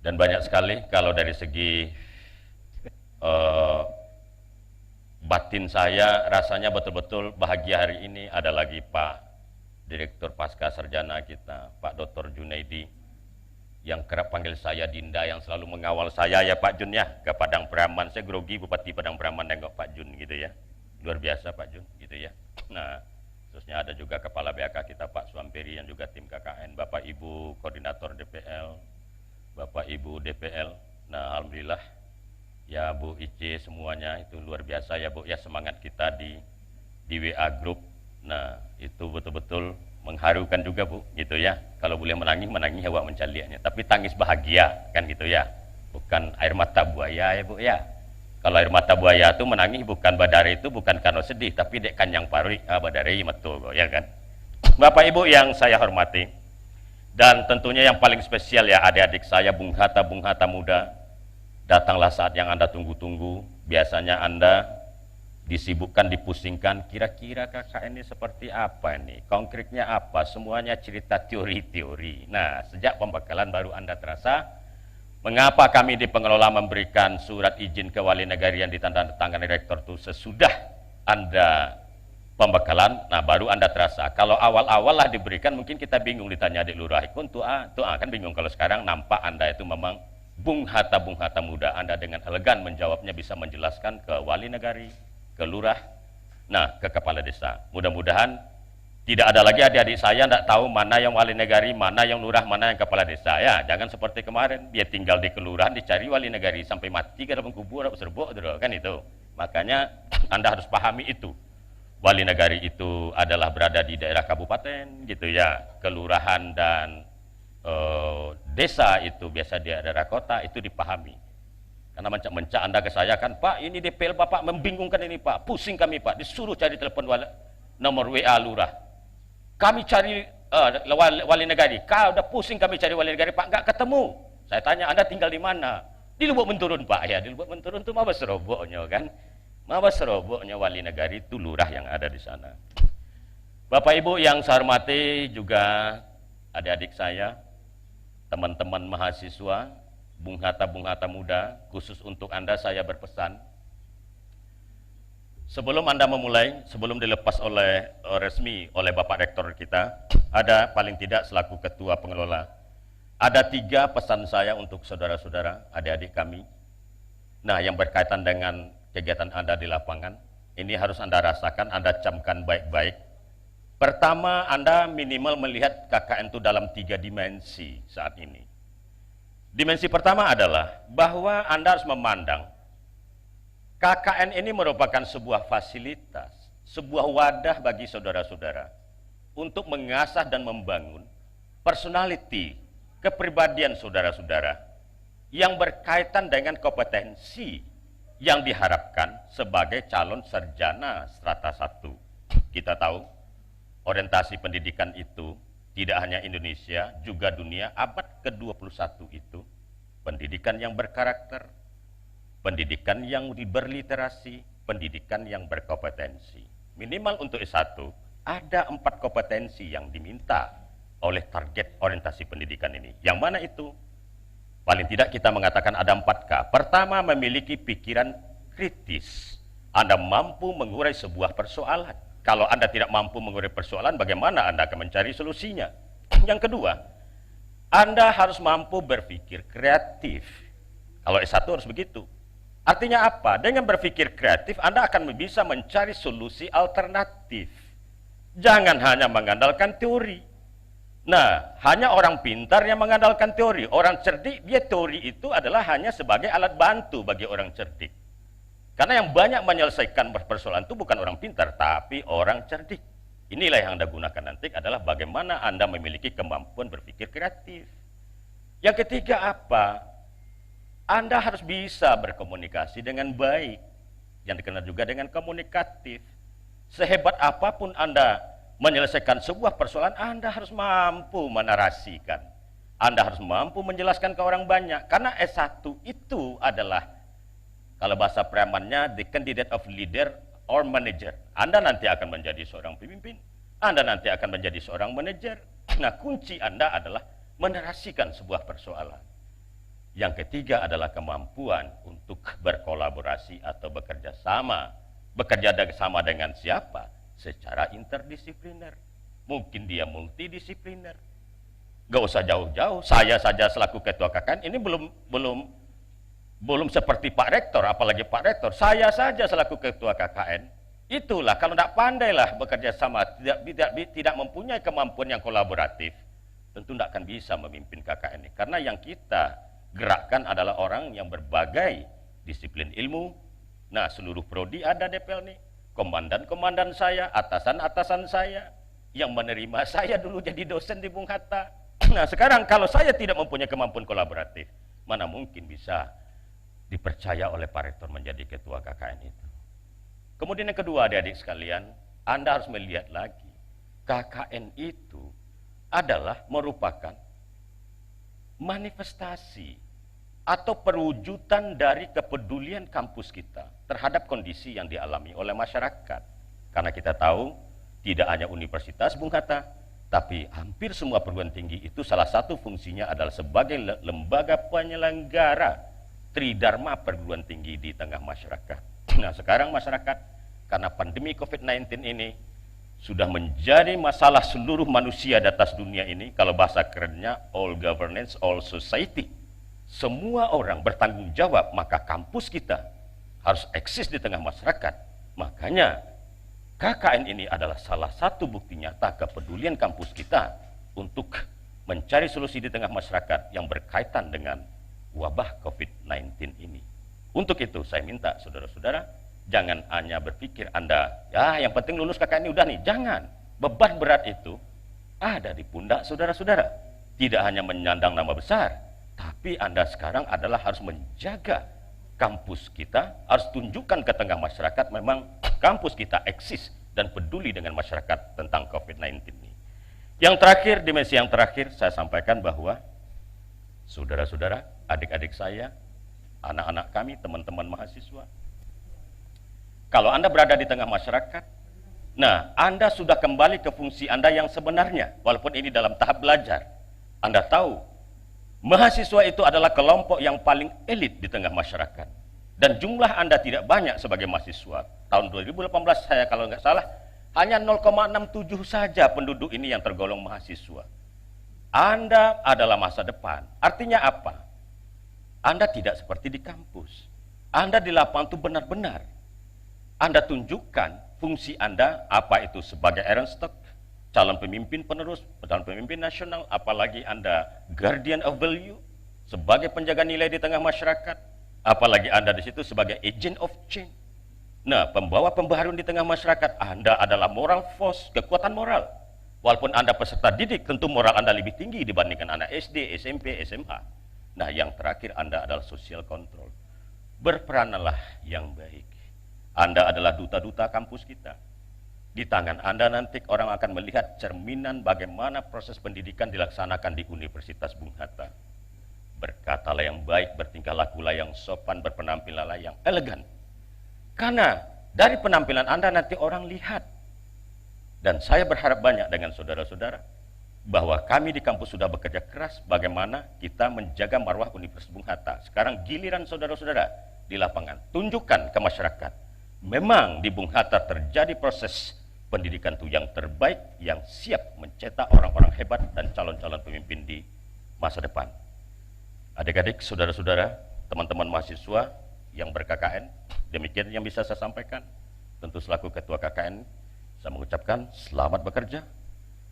Dan banyak sekali kalau dari segi batin saya rasanya betul-betul bahagia hari ini. Ada lagi Pak Direktur Pasca Sarjana kita, Pak Dr. Junaidi, yang kerap panggil saya Dinda, yang selalu mengawal saya ya Pak Jun ya ke Padang Peraman. Saya grogi Bupati Padang Peraman nengok Pak Jun gitu ya, luar biasa Pak Jun gitu ya. Nah, terusnya ada juga Kepala BAK kita Pak Suamperi yang juga tim KKN, Bapak Ibu Koordinator DPL, Bapak Ibu DPL. Nah, alhamdulillah ya Bu Ici semuanya itu luar biasa ya Bu ya, semangat kita di WA group. Nah, itu betul-betul mengharukan juga Bu gitu ya. Kalau boleh menangis hawa mencaliaknya, tapi tangis bahagia kan gitu ya. Bukan air mata buaya ya Bu ya. Kalau air mata buaya itu menangis bukan badare, itu bukan karena sedih, tapi dek kanyang parui badare metu ya kan. Bapak Ibu yang saya hormati, dan tentunya yang paling spesial ya adik-adik saya Bung Hatta muda. Datanglah saat yang Anda tunggu-tunggu. Biasanya Anda disibukkan, dipusingkan, kira-kira KKN ini seperti apa ini, konkretnya apa, semuanya cerita teori-teori. Nah, sejak pembekalan baru Anda terasa mengapa kami di pengelola memberikan surat izin ke wali negari yang ditandatangani rektor itu sesudah Anda pembekalan. Nah, baru Anda terasa. Kalau awal-awal lah diberikan, mungkin kita bingung, ditanya adik lurah ikun tuh kan bingung. Kalau sekarang nampak Anda itu memang Bung Hatta muda. Anda dengan elegan menjawabnya, bisa menjelaskan ke wali negari, ke lurah, nah ke kepala desa. Mudah-mudahan tidak ada lagi adik-adik saya tidak tahu mana yang wali negari, mana yang lurah, mana yang kepala desa. Ya, jangan seperti kemarin dia tinggal di kelurahan dicari wali negari sampai mati ke dalam kubur serbuk kan itu. Makanya Anda harus pahami itu. Wali negari itu adalah berada di daerah kabupaten gitu ya, kelurahan dan desa itu biasa di daerah kota, itu dipahami. Karena mencak-mencak Anda ke saya kan, Pak ini DPL Bapak membingungkan ini Pak, pusing kami Pak, disuruh cari telepon nomor WA lurah, kami cari wali negari, kau udah pusing kami cari wali negari Pak, nggak ketemu. Saya tanya Anda tinggal di mana? Di Lubuk Menturun Pak. Ya di Lubuk Menturun itu Mabes Seroboknya kan, Mabes Seroboknya wali negari itu lurah yang ada di sana. Bapak Ibu yang saya hormati, juga adik-adik saya, teman-teman mahasiswa, Bung Hatta muda, khusus untuk Anda saya berpesan, sebelum Anda memulai, sebelum dilepas resmi oleh Bapak Rektor kita, ada paling tidak selaku Ketua Pengelola, ada 3 pesan saya untuk saudara-saudara, adik-adik kami. Nah, yang berkaitan dengan kegiatan Anda di lapangan, ini harus Anda rasakan, Anda camkan baik-baik. Pertama, Anda minimal melihat KKN itu dalam 3 dimensi saat ini. Dimensi pertama adalah bahwa Anda harus memandang KKN ini merupakan sebuah fasilitas, sebuah wadah bagi saudara-saudara untuk mengasah dan membangun personality, kepribadian saudara-saudara yang berkaitan dengan kompetensi yang diharapkan sebagai calon sarjana strata 1. Kita tahu orientasi pendidikan itu tidak hanya Indonesia, juga dunia abad ke-21 itu pendidikan yang berkarakter, pendidikan yang berliterasi, pendidikan yang berkompetensi. Minimal untuk S1 ada 4 kompetensi yang diminta oleh target orientasi pendidikan ini. Yang mana itu? Paling tidak kita mengatakan ada 4K. Pertama, memiliki pikiran kritis. Anda mampu mengurai sebuah persoalan. Kalau Anda tidak mampu mengurai persoalan, bagaimana Anda akan mencari solusinya? Yang kedua, Anda harus mampu berpikir kreatif. Kalau S1 harus begitu. Artinya apa? Dengan berpikir kreatif, Anda akan bisa mencari solusi alternatif. Jangan hanya mengandalkan teori. Nah, hanya orang pintar yang mengandalkan teori. Orang cerdik, dia teori itu adalah hanya sebagai alat bantu bagi orang cerdik. Karena yang banyak menyelesaikan persoalan itu bukan orang pintar, tapi orang cerdik. Inilah yang Anda gunakan nanti adalah bagaimana Anda memiliki kemampuan berpikir kreatif. Yang ketiga apa? Anda harus bisa berkomunikasi dengan baik. Yang dikenal juga dengan komunikatif. Sehebat apapun Anda menyelesaikan sebuah persoalan, Anda harus mampu menarasikan. Anda harus mampu menjelaskan ke orang banyak. Karena S1 itu adalah, kalau bahasa premannya, the candidate of leader or manager. Anda nanti akan menjadi seorang pemimpin. Anda nanti akan menjadi seorang manajer. Nah, kunci Anda adalah menarasikan sebuah persoalan. Yang ketiga adalah kemampuan untuk berkolaborasi atau bekerja sama. Bekerja sama dengan siapa? Secara interdisipliner. Mungkin dia multidisipliner. Gak usah jauh-jauh. Saya saja selaku ketua KKN ini belum seperti Pak Rektor, apalagi Pak Rektor. Saya saja selaku ketua KKN, itulah kalau tidak pandailah bekerja sama, tidak mempunyai kemampuan yang kolaboratif, tentu tidak akan bisa memimpin KKN ini. Karena yang kita gerakkan adalah orang yang berbagai disiplin ilmu. Nah, seluruh prodi ada DPL nih. Komandan-komandan saya, atasan-atasan saya, yang menerima saya dulu jadi dosen di Bung Hatta. Nah, sekarang kalau saya tidak mempunyai kemampuan kolaboratif, mana mungkin bisa dipercaya oleh Pak Rektor menjadi ketua KKN itu. Kemudian yang kedua, adik-adik sekalian, Anda harus melihat lagi, KKN itu adalah merupakan manifestasi atau perwujudan dari kepedulian kampus kita terhadap kondisi yang dialami oleh masyarakat. Karena kita tahu, tidak hanya Universitas Bung Hatta, tapi hampir semua perguruan tinggi itu salah satu fungsinya adalah sebagai lembaga penyelenggara tridharma perguruan tinggi di tengah masyarakat. Nah, sekarang masyarakat karena pandemi COVID-19 ini sudah menjadi masalah seluruh manusia di atas dunia ini. Kalau bahasa kerennya all governance, all society. Semua orang bertanggung jawab, maka kampus kita harus eksis di tengah masyarakat. Makanya KKN ini adalah salah satu bukti nyata kepedulian kampus kita untuk mencari solusi di tengah masyarakat yang berkaitan dengan wabah COVID-19 ini. Untuk itu saya minta saudara-saudara, jangan hanya berpikir Anda, ya yang penting lulus KKN ini udah nih. Jangan, beban berat itu ada di pundak saudara-saudara. Tidak hanya menyandang nama besar, tapi Anda sekarang adalah harus menjaga kampus kita, harus tunjukkan ke tengah masyarakat memang kampus kita eksis dan peduli dengan masyarakat tentang COVID-19 ini. Yang terakhir, dimensi yang terakhir, saya sampaikan bahwa saudara-saudara, adik-adik saya, anak-anak kami, teman-teman mahasiswa, kalau Anda berada di tengah masyarakat, nah Anda sudah kembali ke fungsi Anda yang sebenarnya, walaupun ini dalam tahap belajar. Anda tahu, mahasiswa itu adalah kelompok yang paling elit di tengah masyarakat. Dan jumlah Anda tidak banyak sebagai mahasiswa. Tahun 2018 saya kalau nggak salah, hanya 0,67 saja penduduk ini yang tergolong mahasiswa. Anda adalah masa depan. Artinya apa? Anda tidak seperti di kampus. Anda di lapangan itu benar-benar. Anda tunjukkan fungsi Anda, apa itu sebagai Aaron Stock, calon pemimpin penerus, calon pemimpin nasional, apalagi Anda guardian of value, sebagai penjaga nilai di tengah masyarakat, apalagi Anda di situ sebagai agent of change. Nah, pembawa pembaharuan di tengah masyarakat, Anda adalah moral force, kekuatan moral. Walaupun Anda peserta didik, tentu moral Anda lebih tinggi dibandingkan anak SD, SMP, SMA. Nah, yang terakhir Anda adalah social control. Berperanlah yang baik. Anda adalah duta-duta kampus kita. Di tangan Anda nanti orang akan melihat cerminan bagaimana proses pendidikan dilaksanakan di Universitas Bung Hatta. Berkatalah yang baik, bertingkah lakulah yang sopan, berpenampilanlah yang elegan. Karena dari penampilan Anda nanti orang lihat. Dan saya berharap banyak dengan saudara-saudara bahwa kami di kampus sudah bekerja keras bagaimana kita menjaga marwah Universitas Bung Hatta. Sekarang giliran saudara-saudara di lapangan. Tunjukkan ke masyarakat. Memang di Bung Hatta terjadi proses pendidikan itu yang terbaik, yang siap mencetak orang-orang hebat dan calon-calon pemimpin di masa depan. Adik-adik, saudara-saudara, teman-teman mahasiswa yang ber-KKN, demikian yang bisa saya sampaikan. Tentu selaku ketua KKN, saya mengucapkan selamat bekerja,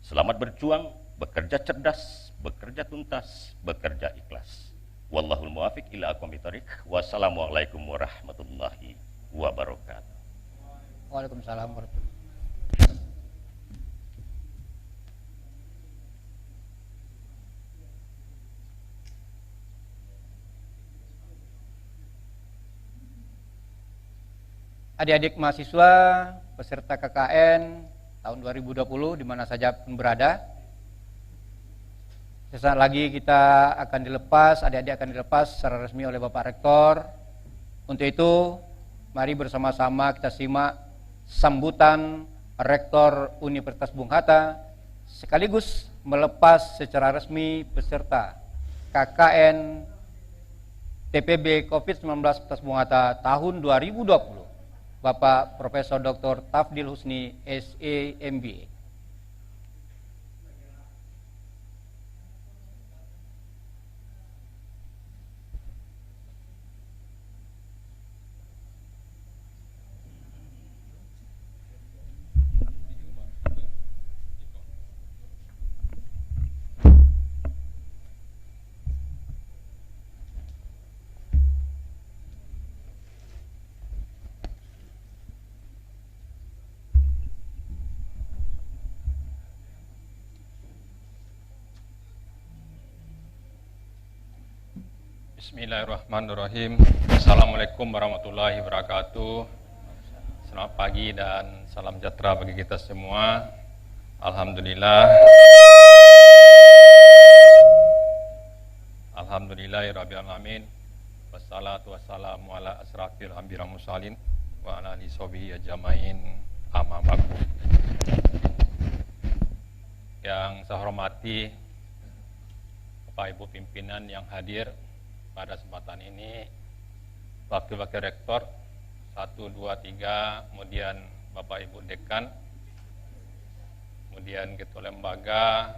selamat berjuang, bekerja cerdas, bekerja tuntas, bekerja ikhlas. Wallahul muwafiq ila aqwamit thoriq. Wassalamualaikum warahmatullahi wabarakatuh. Waalaikumsalam warahmatullahi. Adik-adik mahasiswa peserta KKN tahun 2020 di mana saja pun berada. Sesaat lagi kita akan dilepas, adik-adik akan dilepas secara resmi oleh Bapak Rektor. Untuk itu, mari bersama-sama kita simak sambutan Rektor Universitas Bung Hatta sekaligus melepas secara resmi peserta KKN TPB COVID-19 Universitas Bung Hatta tahun 2020. Bapak Profesor Dr. Tafdil Husni, SE MBA. Bismillahirrahmanirrahim. Assalamualaikum warahmatullahi wabarakatuh. Selamat pagi dan salam sejahtera bagi kita semua. Alhamdulillahirabbil alamin. Wassalatu wassalamu ala asrafil anbiya'i wal mursalin wa ala alihi washabihi ajmain. Amma ba'du. Yang saya hormati Bapak Ibu pimpinan yang hadir pada kesempatan ini, Wakil-Wakil Rektor 1, 2, 3, kemudian Bapak Ibu Dekan, kemudian Ketua Lembaga,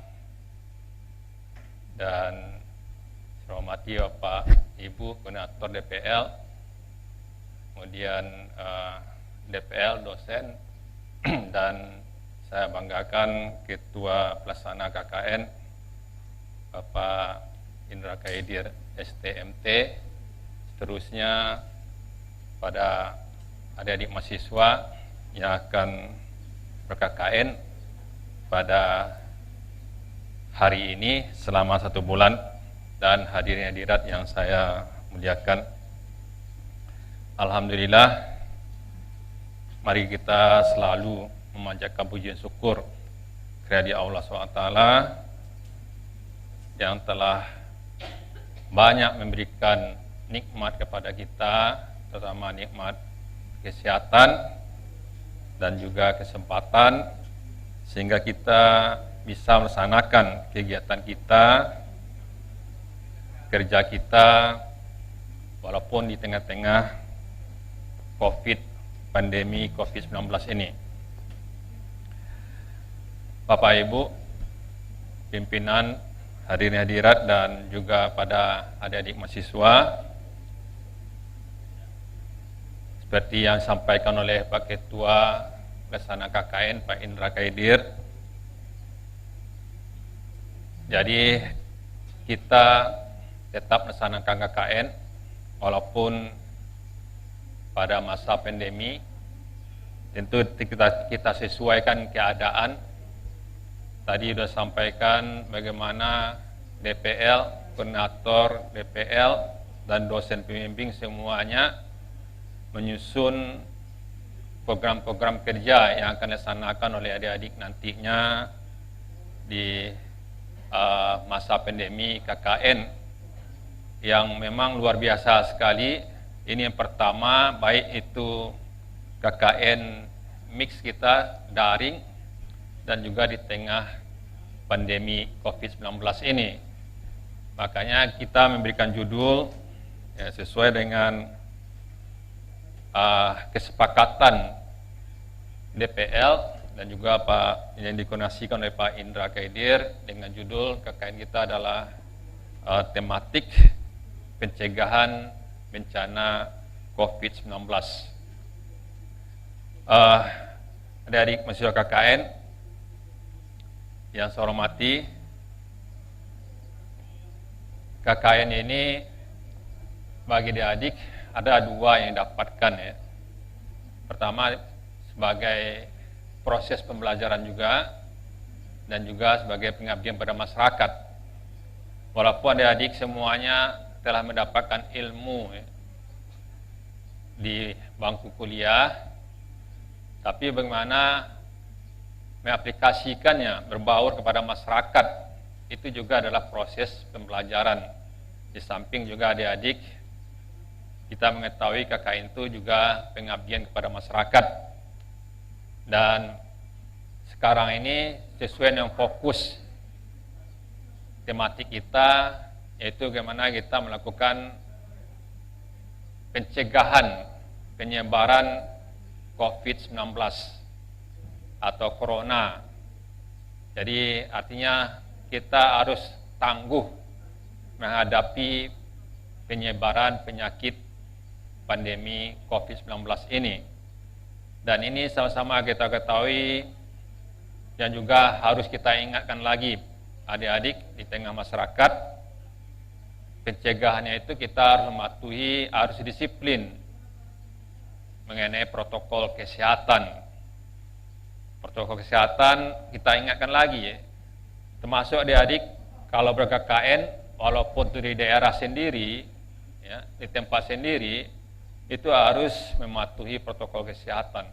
dan saya hormati Bapak Ibu Koordinator DPL, kemudian DPL, dosen, dan saya banggakan Ketua Pelaksana KKN, Bapak Indra Kaidir STMT, seterusnya pada adik-adik mahasiswa yang akan ber-KKN pada hari ini selama 1 bulan, dan hadirin hadirat yang saya muliakan. Alhamdulillah, mari kita selalu memanjatkan puji syukur kehadirat Allah SWT yang telah banyak memberikan nikmat kepada kita, terutama nikmat kesehatan dan juga kesempatan, sehingga kita bisa melaksanakan kegiatan kita, kerja kita, walaupun di tengah-tengah pandemi COVID-19 ini. Bapak Ibu pimpinan, hadirin hadirat, dan juga pada adik-adik mahasiswa, seperti yang disampaikan oleh Pak Ketua Pelaksana KKN Pak Indra Kaidir, jadi kita tetap melaksanakan KKN walaupun pada masa pandemi. Tentu kita sesuaikan keadaan. Tadi sudah sampaikan bagaimana DPL, koordinator DPL, dan dosen pembimbing semuanya menyusun program-program kerja yang akan dilaksanakan oleh adik-adik nantinya di masa pandemi KKN yang memang luar biasa sekali. Ini yang pertama, baik itu KKN mix kita daring dan juga di tengah pandemi COVID-19 ini. Makanya kita memberikan judul ya, sesuai dengan kesepakatan DPL dan juga yang dikoordinasikan oleh Pak Indra Kaidir, dengan judul KKN kita adalah tematik pencegahan bencana COVID-19. Adik-adik mahasiswa KKN yang saya hormati, KKN ini bagi adik ada 2 yang dapatkan ya. Pertama sebagai proses pembelajaran juga, dan juga sebagai pengabdian pada masyarakat. Walaupun adik-adik semuanya telah mendapatkan ilmu ya, di bangku kuliah, tapi bagaimana mengaplikasikannya berbaur kepada masyarakat, itu juga adalah proses pembelajaran. Di samping juga adik-adik kita mengetahui KKN itu juga pengabdian kepada masyarakat. Dan sekarang ini sesuai dengan fokus tematik kita, yaitu bagaimana kita melakukan pencegahan penyebaran COVID-19 atau Corona. Jadi artinya kita harus tangguh menghadapi penyebaran penyakit pandemi COVID-19 ini. Dan ini sama-sama kita ketahui dan juga harus kita ingatkan lagi adik-adik di tengah masyarakat. Pencegahannya itu kita harus mematuhi, harus disiplin mengenai protokol kesehatan. Protokol kesehatan kita ingatkan lagi ya, termasuk adik-adik kalau ber-KKN walaupun itu di daerah sendiri, ya, di tempat sendiri itu harus mematuhi protokol kesehatan.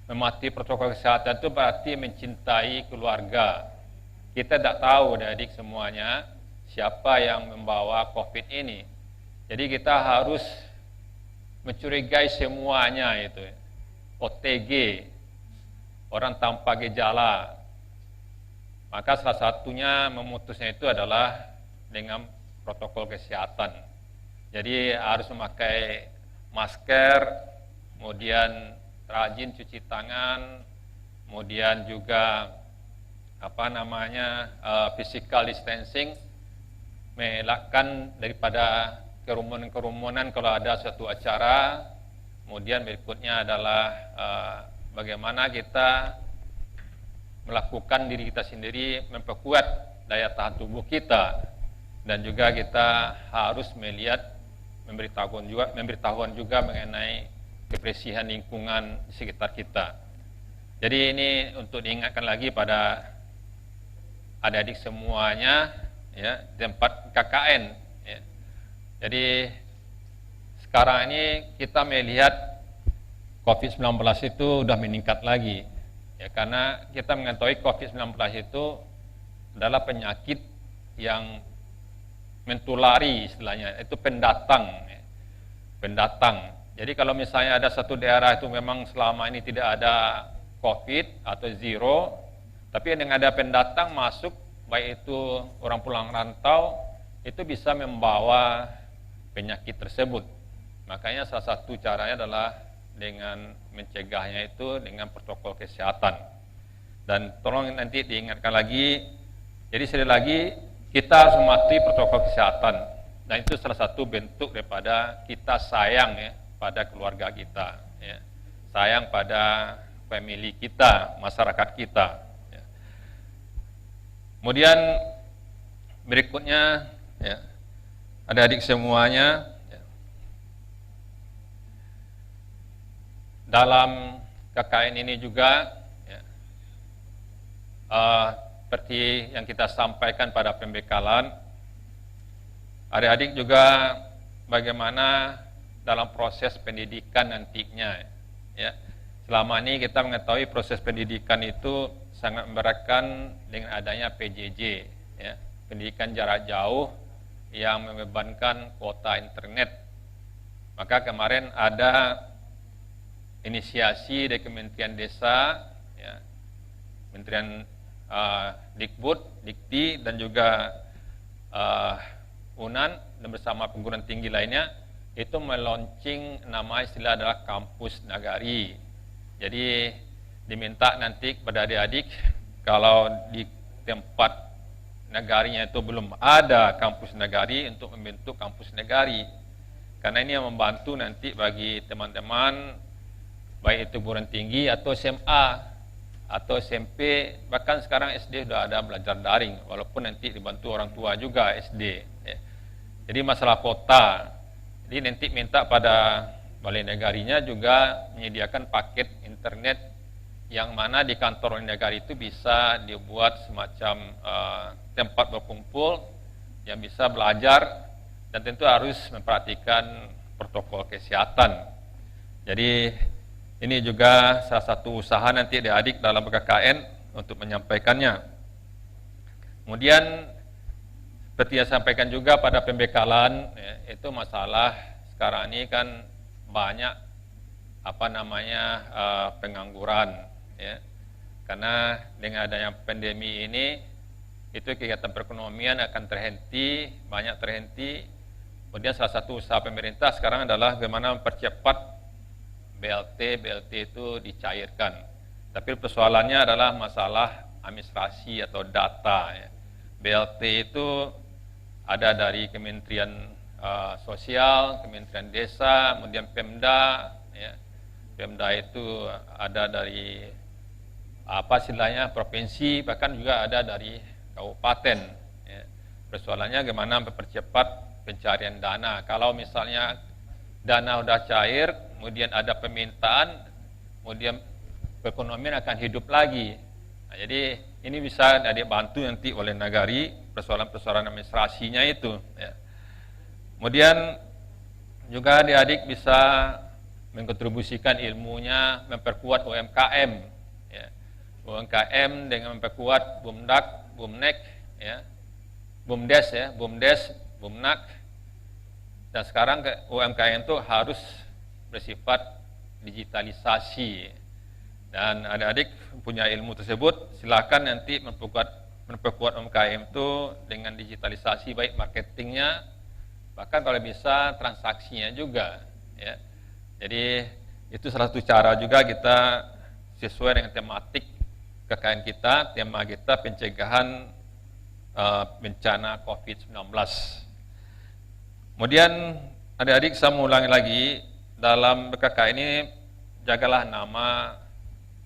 Mematuhi protokol kesehatan itu berarti mencintai keluarga. Kita tidak tahu adik semuanya siapa yang membawa COVID ini. Jadi kita harus mencurigai semuanya itu. OTG, orang tanpa gejala. Maka salah satunya memutusnya itu adalah dengan protokol kesehatan. Jadi harus memakai masker, kemudian rajin cuci tangan, kemudian juga physical distancing, mengelakkan daripada kerumunan-kerumunan kalau ada suatu acara. Kemudian berikutnya adalah bagaimana kita melakukan diri kita sendiri, memperkuat daya tahan tubuh kita, dan juga kita harus melihat memberitahuan juga mengenai kebersihan lingkungan di sekitar kita. Jadi ini untuk diingatkan lagi pada adik-adik semuanya, ya, tempat KKN. Ya. Jadi sekarang ini kita melihat COVID-19 itu sudah meningkat lagi, ya, karena kita mengetahui COVID-19 itu adalah penyakit yang mentulari, istilahnya itu pendatang, ya. Pendatang. Jadi kalau misalnya ada satu daerah itu memang selama ini tidak ada COVID atau zero, tapi dengan ada pendatang masuk, baik itu orang pulang rantau, itu bisa membawa penyakit tersebut. Makanya salah satu caranya adalah dengan mencegahnya itu dengan protokol kesehatan. Dan tolong nanti diingatkan lagi, jadi sekali lagi kita harus mematuhi protokol kesehatan. Dan itu salah satu bentuk daripada kita sayang, ya, pada keluarga kita, ya. Sayang pada family kita, masyarakat kita, ya. Kemudian berikutnya, ya, adik-adik semuanya, ya, dalam KKN ini juga, ya, seperti yang kita sampaikan pada pembekalan, adik-adik juga bagaimana dalam proses pendidikan nantinya, ya. Selama ini kita mengetahui proses pendidikan itu sangat memberatkan dengan adanya PJJ, ya, pendidikan jarak jauh yang membebankan kuota internet. Maka kemarin ada inisiasi dari Kementerian Desa, ya, Kementerian Dikbud, Dikti, dan juga UNAN dan bersama perguruan tinggi lainnya itu melaunching nama istilah adalah kampus nagari. Jadi diminta nanti kepada adik-adik kalau di tempat negarinya itu belum ada kampus nagari untuk membentuk kampus nagari. Karena ini yang membantu nanti bagi teman-teman baik itu perguruan tinggi atau SMA atau SMP, bahkan sekarang SD sudah ada belajar daring, walaupun nanti dibantu orang tua juga SD, ya. Jadi masalah kota, jadi nanti minta pada balai negarinya juga menyediakan paket internet yang mana di kantor balai negari itu bisa dibuat semacam tempat berkumpul yang bisa belajar, dan tentu harus memperhatikan protokol kesehatan. Jadi ini juga salah satu usaha nanti adik-adik dalam KKN untuk menyampaikannya. Kemudian seperti yang sampaikan juga pada pembekalan, ya, itu masalah sekarang ini kan banyak pengangguran, ya. Karena dengan adanya pandemi ini itu kegiatan perekonomian akan terhenti, banyak terhenti. Kemudian salah satu usaha pemerintah sekarang adalah bagaimana mempercepat BLT itu dicairkan. Tapi persoalannya adalah masalah administrasi atau data, ya. BLT itu ada dari Kementerian Sosial, Kementerian Desa, kemudian Pemda, ya. Pemda itu ada dari istilahnya provinsi, bahkan juga ada dari kabupaten, ya. Persoalannya bagaimana mempercepat pencarian dana. Kalau misalnya dana sudah cair, kemudian ada permintaan, kemudian perekonomian akan hidup lagi. Nah, jadi ini bisa dibantu nanti oleh nagari persoalan-persoalan administrasinya itu, ya. Kemudian juga adik-adik bisa mengkontribusikan ilmunya, memperkuat UMKM, ya. UMKM dengan memperkuat Bumdak, Bumnek, ya, Bumdes, ya, Bumdes, Bumnak, dan sekarang UMKM itu harus bersifat digitalisasi. Dan adik-adik punya ilmu tersebut, silakan nanti memperkuat UMKM itu dengan digitalisasi, baik marketingnya, bahkan kalau bisa transaksinya juga, ya. Jadi itu salah satu cara juga kita sesuai dengan tematik KKN kita, tema kita pencegahan bencana COVID-19. Kemudian adik-adik saya mengulangi lagi, dalam BKK ini jagalah nama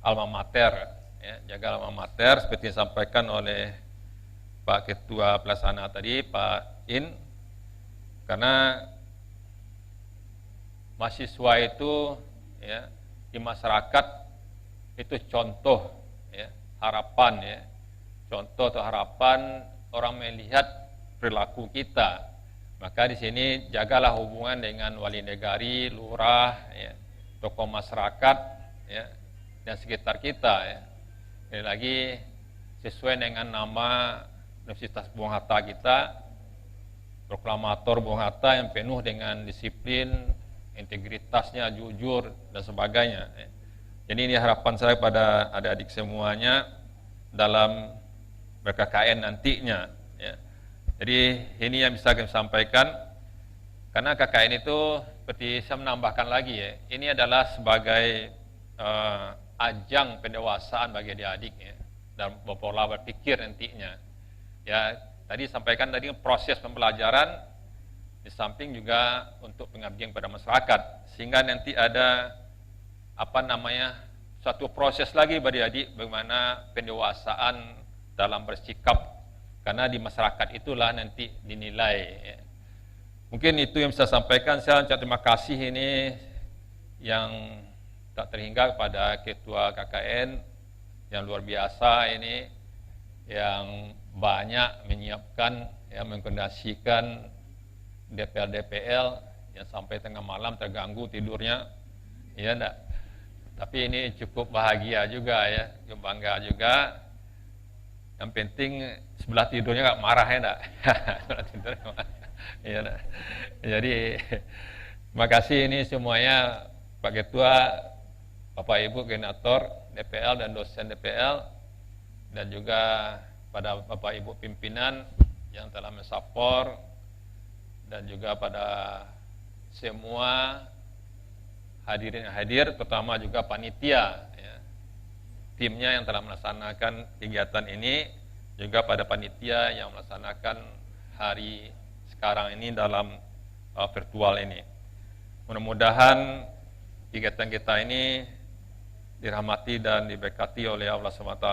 alma mater, ya, jaga alma mater seperti disampaikan oleh Pak Ketua Pelaksana tadi, Pak In, karena mahasiswa itu, ya, di masyarakat itu contoh, ya, harapan, ya, contoh atau harapan orang melihat perilaku kita. Maka di sini jagalah hubungan dengan wali negari, lurah, ya, tokoh masyarakat, ya, dan sekitar kita, ya. Ini lagi sesuai dengan nama Universitas Bung Hatta kita, proklamator Bung Hatta yang penuh dengan disiplin, integritasnya, jujur, dan sebagainya. Jadi ini harapan saya pada adik-adik semuanya dalam BKKN nantinya, ya. Jadi ini yang bisa kami sampaikan, karena KKN itu seperti saya menambahkan lagi, ya, ini adalah sebagai ajang pendewasaan bagi adik-adik, ya, dan pola berpikir nantinya. Ya, tadi sampaikan tadi proses pembelajaran, di samping juga untuk pengabdian pada masyarakat, sehingga nanti ada suatu proses lagi bagi adik bagaimana pendewasaan dalam bersikap, karena di masyarakat itulah nanti dinilai, ya. Mungkin itu yang saya sampaikan. Saya ucap terima kasih ini yang tak terhingga kepada Ketua KKN yang luar biasa ini, yang banyak menyiapkan, ya, mengkoordinasikan DPL yang sampai tengah malam terganggu tidurnya, ya enggak. Tapi ini cukup bahagia juga, ya, bangga juga. Yang penting sebelah tidurnya nggak marah, ya enggak. Sebelah tidurnya marah. Ya enggak. Jadi terima kasih ini semuanya Pak Ketua, Bapak Ibu koordinator DPL dan dosen DPL, dan juga pada Bapak Ibu pimpinan yang telah mensupport, dan juga pada semua hadirin yang hadir, terutama juga panitia, ya, timnya yang telah melaksanakan kegiatan ini, juga pada panitia yang melaksanakan hari sekarang ini dalam virtual ini. Mudah-mudahan kegiatan kita ini dirahmati dan diberkati oleh Allah SWT.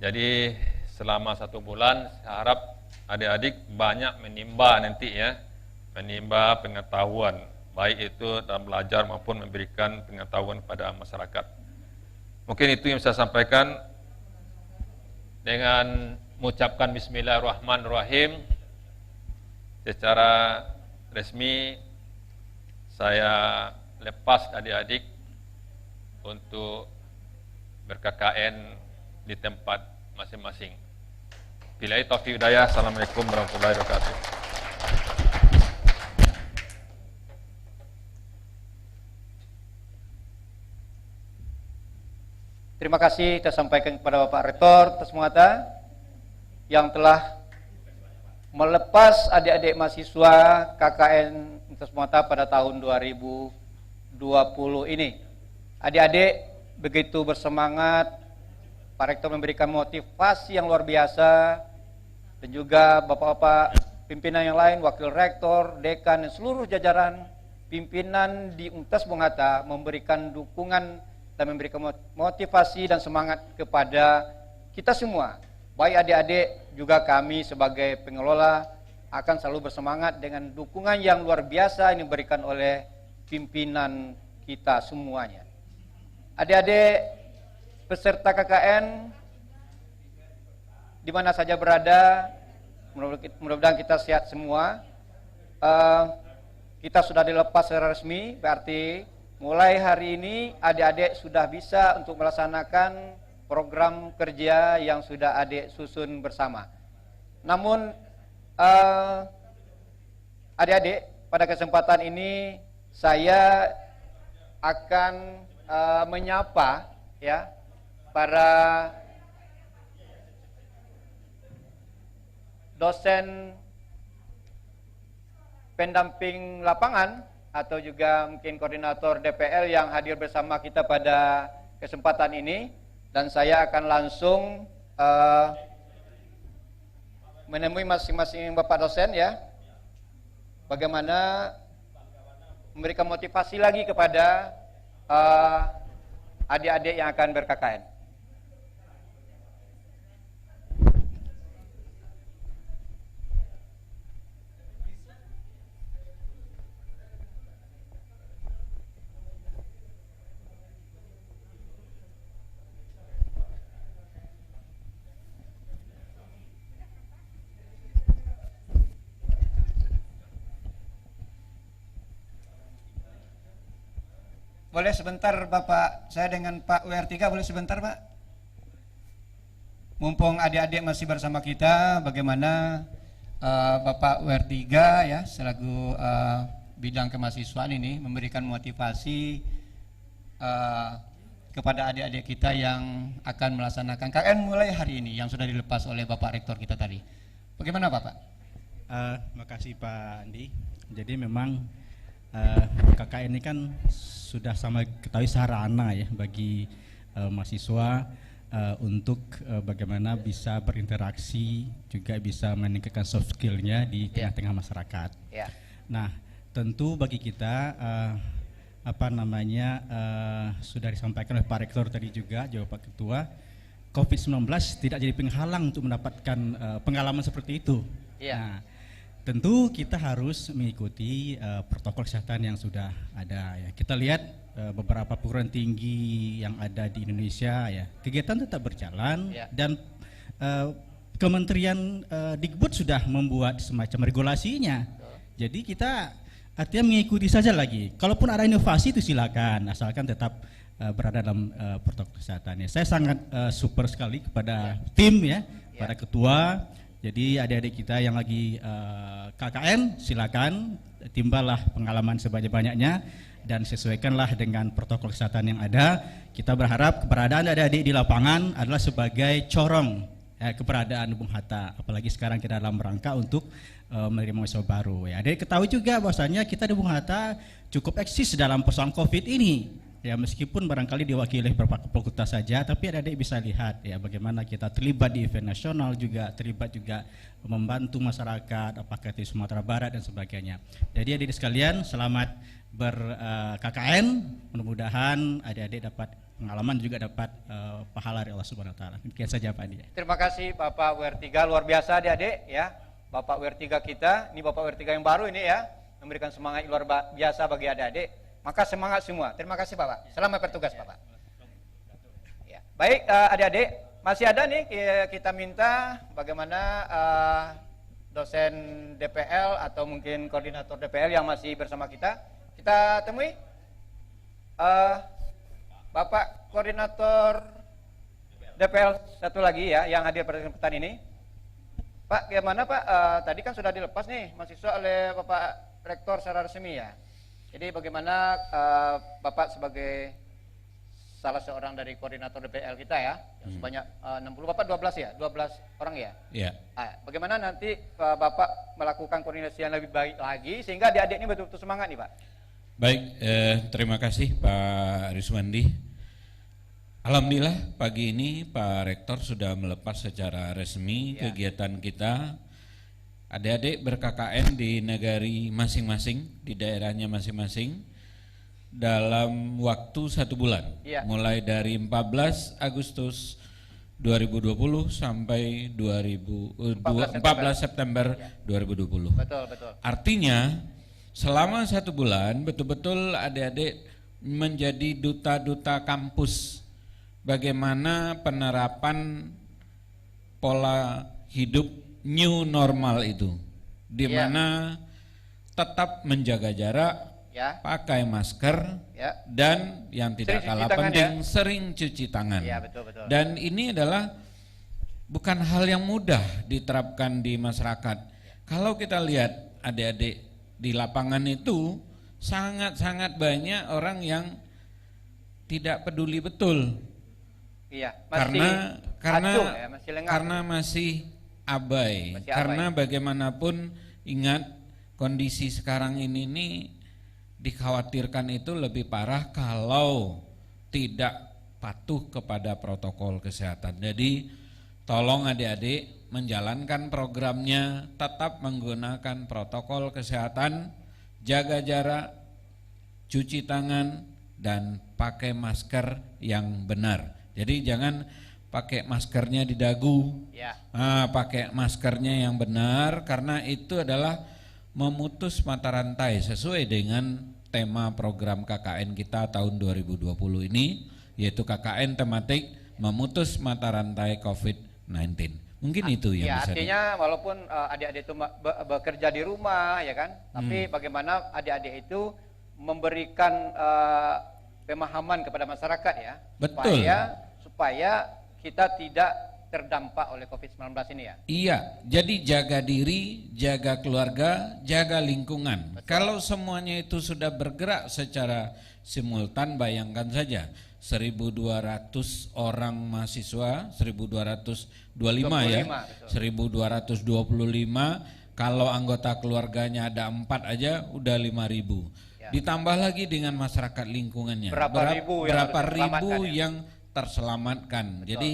Jadi selama 1 bulan saya harap adik-adik banyak menimba nanti, ya, menimba pengetahuan, baik itu dalam belajar maupun memberikan pengetahuan kepada masyarakat. Mungkin itu yang saya sampaikan. Dengan mengucapkan Bismillahirrahmanirrahim, secara resmi saya lepas adik-adik untuk ber-KKN di tempat masing-masing. Billahi taufiq hidayah. Assalamualaikum warahmatullahi wabarakatuh. Terima kasih kita sampaikan kepada Bapak Rektor Universitas Bung Hatta yang telah melepas adik-adik mahasiswa KKN Universitas Bung Hatta pada tahun 2020 ini. Adik-adik begitu bersemangat, Pak Rektor memberikan motivasi yang luar biasa, dan juga bapak-bapak pimpinan yang lain, wakil rektor, dekan, dan seluruh jajaran pimpinan di Universitas Bung Hatta memberikan dukungan dan memberikan motivasi dan semangat kepada kita semua. Baik adik-adik, juga kami sebagai pengelola akan selalu bersemangat dengan dukungan yang luar biasa yang diberikan oleh pimpinan kita semuanya. Adik-adik peserta KKN di mana saja berada, mudah-mudahan kita sehat semua. kita sudah dilepas secara resmi, berarti mulai hari ini adik-adik sudah bisa untuk melaksanakan program kerja yang sudah adik susun bersama. Namun adik-adik, pada kesempatan ini saya akan menyapa ya para dosen pendamping lapangan atau juga mungkin koordinator DPL yang hadir bersama kita pada kesempatan ini, dan saya akan langsung menemui masing-masing Bapak dosen ya, bagaimana memberikan motivasi lagi kepada adik-adik yang akan ber-KKN. Boleh sebentar Bapak, saya dengan Pak WR3 boleh sebentar Pak? Mumpung adik-adik masih bersama kita, bagaimana Bapak WR3 ya selaku bidang kemahasiswaan ini memberikan motivasi kepada adik-adik kita yang akan melaksanakan KKN mulai hari ini yang sudah dilepas oleh Bapak Rektor kita tadi. Bagaimana Bapak? Makasih Pak Andi. Jadi memang KKN ini kan sudah sama ketahui sarana ya bagi mahasiswa untuk bagaimana bisa berinteraksi, juga bisa meningkatkan soft skill-nya di tengah-tengah masyarakat. Yeah. Nah, tentu bagi kita sudah disampaikan oleh Pak Rektor tadi juga, jawab Pak Ketua, COVID-19 tidak jadi penghalang untuk mendapatkan pengalaman seperti itu. Yeah. Nah, tentu kita harus mengikuti protokol kesehatan yang sudah ada ya. Kita lihat beberapa perguruan tinggi yang ada di Indonesia ya, kegiatan tetap berjalan dan Kementerian Dikbud sudah membuat semacam regulasinya. Jadi kita artinya mengikuti saja lagi. Kalaupun ada inovasi itu silakan, asalkan tetap berada dalam protokol kesehatan ya. Saya sangat super sekali kepada tim ya, pada ketua. Jadi adik-adik kita yang lagi KKN silakan timbalah pengalaman sebanyak-banyaknya dan sesuaikanlah dengan protokol kesehatan yang ada. Kita berharap keberadaan adik-adik di lapangan adalah sebagai corong keberadaan Bung Hatta, apalagi sekarang kita dalam rangka untuk menerima mahasiswa baru ya. Adik ketahui juga bahwasanya kita di Bung Hatta cukup eksis dalam persoalan COVID ini. Ya, meskipun barangkali diwakili beberapa fakultas saja, tapi adik-adik bisa lihat ya bagaimana kita terlibat di event nasional, juga terlibat juga membantu masyarakat apakah di Sumatera Barat dan sebagainya. Jadi adik-adik sekalian, selamat ber-KKN, mudah-mudahan adik-adik dapat pengalaman, juga dapat pahala dari Allah Subhanahu wa taala. Demikian saja Pak Andi. Terima kasih Bapak WR3, luar biasa adik-adik ya. Bapak WR3 kita, ini Bapak WR3 yang baru ini ya, memberikan semangat luar biasa bagi adik-adik. Maka semangat semua. Terima kasih Bapak. Selamat bertugas Bapak. Ya. Baik adik-adik, masih ada nih kita minta bagaimana dosen DPL atau mungkin koordinator DPL yang masih bersama kita. Kita temui Bapak koordinator DPL satu lagi ya yang hadir pada kesempatan ini. Pak, gimana Pak? Tadi kan sudah dilepas nih mahasiswa oleh Bapak Rektor secara resmi ya. Jadi bagaimana Bapak sebagai salah seorang dari koordinator DPL kita ya, yang sebanyak 60, Bapak 12 ya? 12 orang ya? Iya. Bagaimana nanti Bapak melakukan koordinasi yang lebih baik lagi sehingga adik-adik ini betul-betul semangat nih Pak? Baik, terima kasih Pak Riswandi. Alhamdulillah pagi ini Pak Rektor sudah melepas secara resmi kegiatan kita. Adik-adik ber-KKN di negari masing-masing, di daerahnya masing-masing dalam waktu 1 bulan, mulai dari 14 Agustus 2020 sampai 14 September 2020. Betul. Artinya selama 1 bulan betul-betul adik-adik menjadi duta-duta kampus bagaimana penerapan pola hidup new normal itu, di mana tetap menjaga jarak, Ya. pakai masker, Ya. dan yang tidak Sering kalah cuci tangan, penting ya. sering cuci tangan. Ya, betul, betul. Dan ini adalah bukan hal yang mudah diterapkan di masyarakat. Kalau kita lihat adik-adik di lapangan itu sangat-sangat banyak orang yang tidak peduli betul. Iya, masih acuh ya, masih lengah. karena masih abai. Masih Karena abai. bagaimanapun ingat kondisi sekarang ini nih dikhawatirkan itu lebih parah kalau tidak patuh kepada protokol kesehatan. Jadi tolong adik-adik menjalankan programnya, tetap menggunakan protokol kesehatan, jaga jarak, cuci tangan, dan pakai masker yang benar. Jadi jangan pakai maskernya di dagu, Ya. pakai maskernya yang benar, karena itu adalah memutus mata rantai sesuai dengan tema program KKN kita tahun 2020 ini, yaitu KKN tematik memutus mata rantai COVID-19. Mungkin itu yang Ya, bisa artinya walaupun adik-adik itu bekerja di rumah, ya kan, tapi bagaimana adik-adik itu memberikan pemahaman kepada masyarakat ya, Betul. supaya kita tidak terdampak oleh COVID-19 ini ya. Iya, jadi jaga diri, jaga keluarga, jaga lingkungan. Betul. Kalau semuanya itu sudah bergerak secara simultan, bayangkan saja 1.200 orang mahasiswa, 1.225 ya, 1.225, kalau anggota keluarganya ada 4 aja udah 5.000. Ya. Ditambah lagi dengan masyarakat lingkungannya. Berapa ribu yang harus diselamatkan ya? yang terselamatkan. Betul. Jadi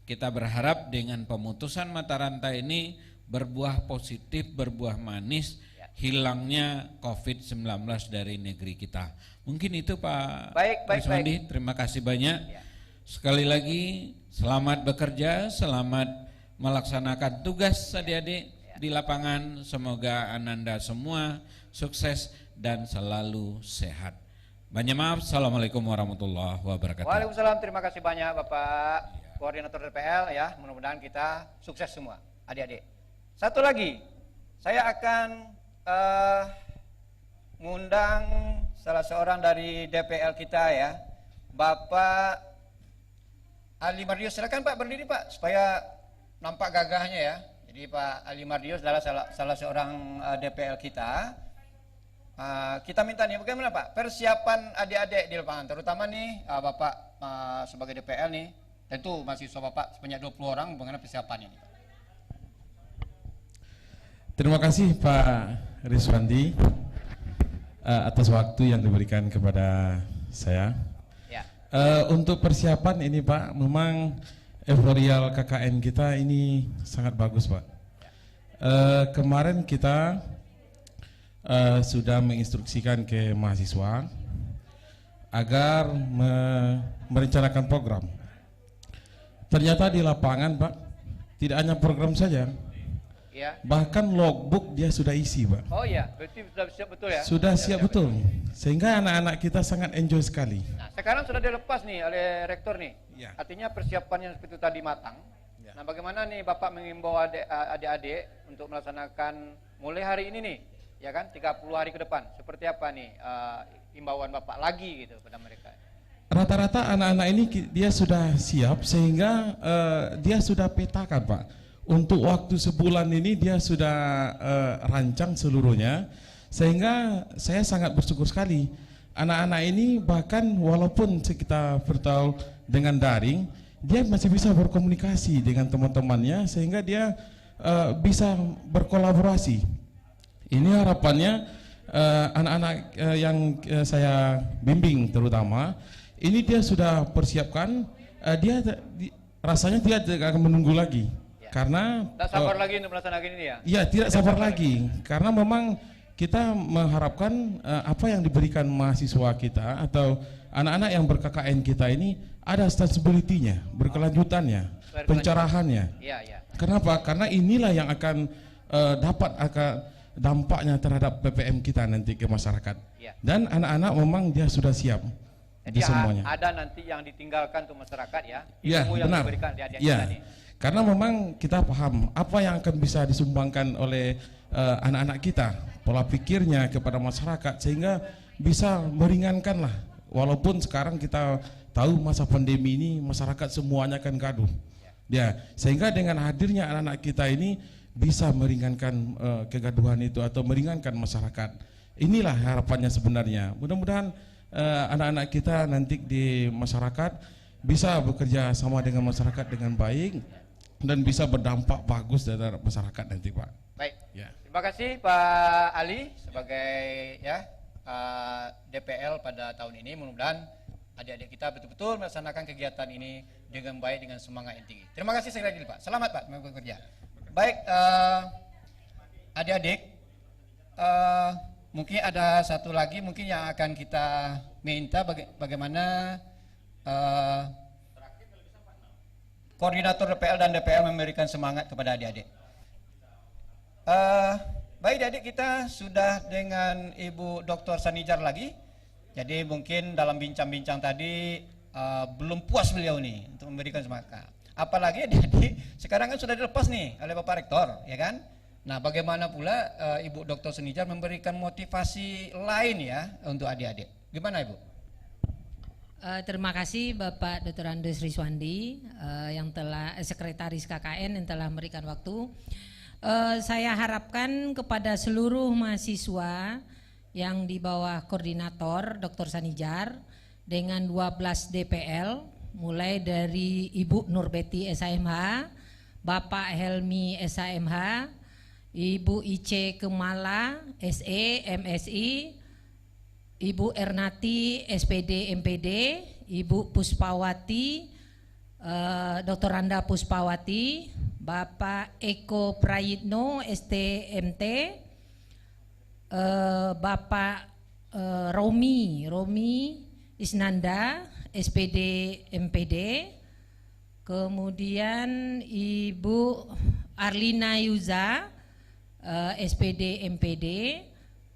kita berharap dengan pemutusan mata rantai ini berbuah positif, berbuah manis, Ya. hilangnya COVID-19 dari negeri kita. Mungkin itu Pak Baik. Riswandi, terima kasih banyak. Ya. Sekali lagi selamat bekerja, selamat melaksanakan tugas adik-adik di lapangan. Semoga Ananda semua sukses dan selalu sehat. Banyak maaf. Assalamualaikum warahmatullahi wabarakatuh. Waalaikumsalam, terima kasih banyak Bapak Koordinator DPL ya, mudah-mudahan kita sukses semua adik-adik. Satu lagi, saya akan mengundang salah seorang dari DPL kita ya, Bapak Ali Mardius. Silakan Pak berdiri Pak, supaya nampak gagahnya ya. Jadi Pak Ali Mardius adalah salah seorang DPL kita. Kita minta nih bagaimana Pak persiapan adik-adik di lapangan, terutama nih Bapak sebagai DPL nih, tentu mahasiswa Bapak sebanyak 20 orang, bagaimana persiapannya nih Pak? Terima kasih Pak Riswandi atas waktu yang diberikan kepada saya. Ya. Untuk persiapan ini Pak, memang euforial KKN kita ini sangat bagus Pak. Kemarin kita sudah menginstruksikan ke mahasiswa agar merencanakan program. Ternyata di lapangan Pak, tidak hanya program saja, Ya. bahkan logbook dia sudah isi Pak. Oh iya, berarti sudah siap betul ya? Sudah siap betul, sehingga anak-anak kita sangat enjoy sekali. Nah, sekarang sudah dilepas nih oleh rektor nih. Ya. Artinya persiapannya seperti itu tadi matang. Ya. Nah, bagaimana nih Bapak mengimbau adik-adik untuk melaksanakan mulai hari ini nih, ya kan, 30 hari ke depan. Seperti apa nih imbauan Bapak lagi gitu pada mereka? Rata-rata anak-anak ini dia sudah siap, sehingga dia sudah petakan Pak. Untuk waktu sebulan ini dia sudah rancang seluruhnya, sehingga saya sangat bersyukur sekali. Anak-anak ini bahkan walaupun kita bertahu dengan daring, dia masih bisa berkomunikasi dengan teman-temannya, sehingga dia bisa berkolaborasi. Ini harapannya anak-anak yang saya bimbing terutama, ini dia sudah persiapkan, rasanya tidak akan menunggu lagi. Karena Tak sabar lagi untuk melaksanakan ini ya? ya tidak sabar lagi, karena memang kita mengharapkan apa yang diberikan mahasiswa kita atau anak-anak yang ber-KKN kita ini ada sustainability-nya, berkelanjutannya, pencerahannya. Iya, iya. Kenapa? Karena inilah yang akan dapat dampaknya terhadap PPM kita nanti ke masyarakat. Ya. Dan anak-anak memang dia sudah siap Jadi di semuanya. ada nanti yang ditinggalkan untuk masyarakat ya? Ya, Ilmu yang benar. diberikan di adik Ya. kita nih. Karena memang kita paham apa yang akan bisa disumbangkan oleh anak-anak kita, pola pikirnya kepada masyarakat, sehingga bisa meringankan lah. Walaupun sekarang kita tahu masa pandemi ini masyarakat semuanya kan gaduh, ya, sehingga dengan hadirnya anak-anak kita ini bisa meringankan kegaduhan itu atau meringankan masyarakat. Inilah harapannya sebenarnya. Mudah-mudahan anak-anak kita nanti di masyarakat bisa bekerja sama dengan masyarakat dengan baik dan bisa berdampak bagus terhadap masyarakat nanti, Pak. Baik. Ya. Terima kasih Pak Ali sebagai DPL pada tahun ini. Mudah-mudahan adik-adik kita betul-betul melaksanakan kegiatan ini dengan baik, dengan semangat yang tinggi. Terima kasih sekali lagi Pak. Selamat Pak bekerja. Baik, adik-adik, mungkin ada satu lagi mungkin yang akan kita minta bagaimana koordinator DPL dan DPL memberikan semangat kepada adik-adik. Baik adik, kita sudah dengan Ibu Dr. Sanijar lagi. Jadi mungkin dalam bincang-bincang tadi belum puas beliau nih untuk memberikan semangat. Apalagi adik-adik sekarang kan sudah dilepas nih oleh Bapak Rektor, ya kan? Nah, bagaimana pula Ibu Dr. Sanijar memberikan motivasi lain ya untuk adik-adik? Gimana Ibu? Terima kasih Bapak Dr. Andes Riswandi yang telah Sekretaris KKN yang telah memberikan waktu. Saya harapkan kepada seluruh mahasiswa yang di bawah koordinator Dr. Sanijar dengan 12 DPL, mulai dari Ibu Nurbeti SAMH, Bapak Helmi SAMH, Ibu Ice Kemala SE MSI, Ibu Ernati SPD MPD, Ibu Puspawati, Dr. Randa Puspawati, Bapak Eko Prayitno STMT, Bapak Romi Isnanda SPD MPD, kemudian Ibu Arlina Yuza SPD MPD,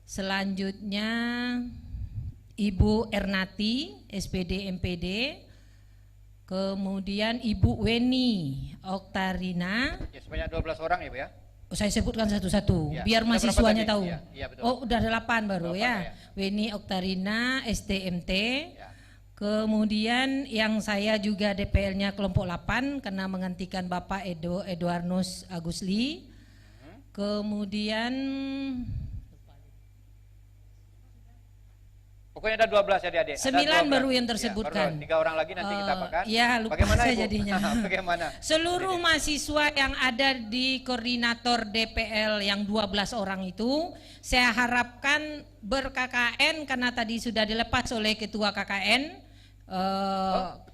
selanjutnya Ibu Ernati SPD MPD, kemudian Ibu Weni Oktarina. Ya, sebanyak 12 orang ya Bu ya. Saya sebutkan satu-satu Ya, biar mahasiswanya tahu. Ya, betul. Oh, udah 8 baru 8 ya. ya. Weni Oktarina STMT. Ya. Kemudian yang saya juga DPL-nya kelompok 8 karena menggantikan Bapak Eduarnus Agusli. Kemudian pokoknya ada 12 ya adik-adik. 9 baru yang tersebutkan. Ya, 3 orang lagi nanti kita apakan. Ya, lupa Bagaimana saya Ibu? jadinya. Bagaimana? Seluruh mahasiswa yang ada di koordinator DPL yang 12 orang itu, saya harapkan ber-KKN karena tadi sudah dilepas oleh Ketua KKN.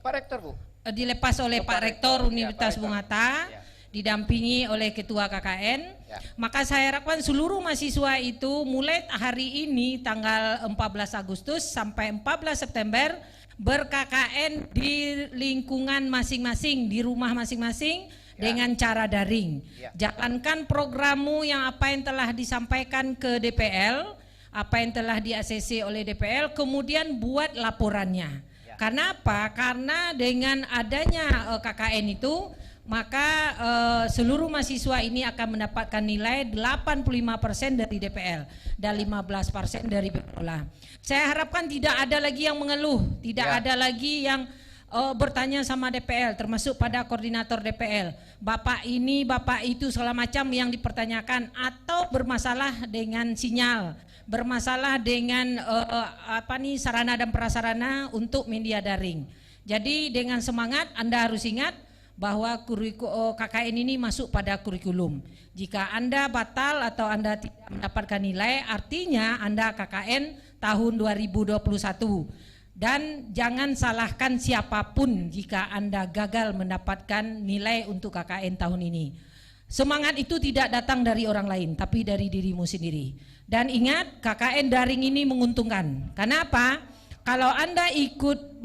Pak Rektor Bu? Dilepas oleh Pak Rektor Universitas Pak Rektor. Bung Hatta. Ya. Didampingi oleh Ketua KKN, Ya. maka saya harapkan seluruh mahasiswa itu mulai hari ini tanggal 14 Agustus sampai 14 September ber-KKN di lingkungan masing-masing, di rumah masing-masing dengan cara daring. Jalankan programmu yang apa yang telah disampaikan ke DPL, apa yang telah di-ACC oleh DPL, kemudian buat laporannya. Karena apa? Karena dengan adanya KKN itu maka seluruh mahasiswa ini akan mendapatkan nilai 85% dari DPL dan 15% dari pengelola. Saya harapkan tidak ada lagi yang mengeluh, tidak ada lagi yang bertanya sama DPL, termasuk pada koordinator DPL. Bapak ini, Bapak itu segala macam yang dipertanyakan atau bermasalah dengan sinyal, bermasalah dengan sarana dan prasarana untuk media daring. Jadi dengan semangat Anda harus ingat bahwa KKN ini masuk pada kurikulum. Jika Anda batal atau Anda tidak mendapatkan nilai, artinya Anda KKN tahun 2021. Dan jangan salahkan siapapun jika Anda gagal mendapatkan nilai untuk KKN tahun ini. Semangat itu tidak datang dari orang lain, tapi dari dirimu sendiri. Dan ingat, KKN daring ini menguntungkan. Karena apa? Kalau Anda ikut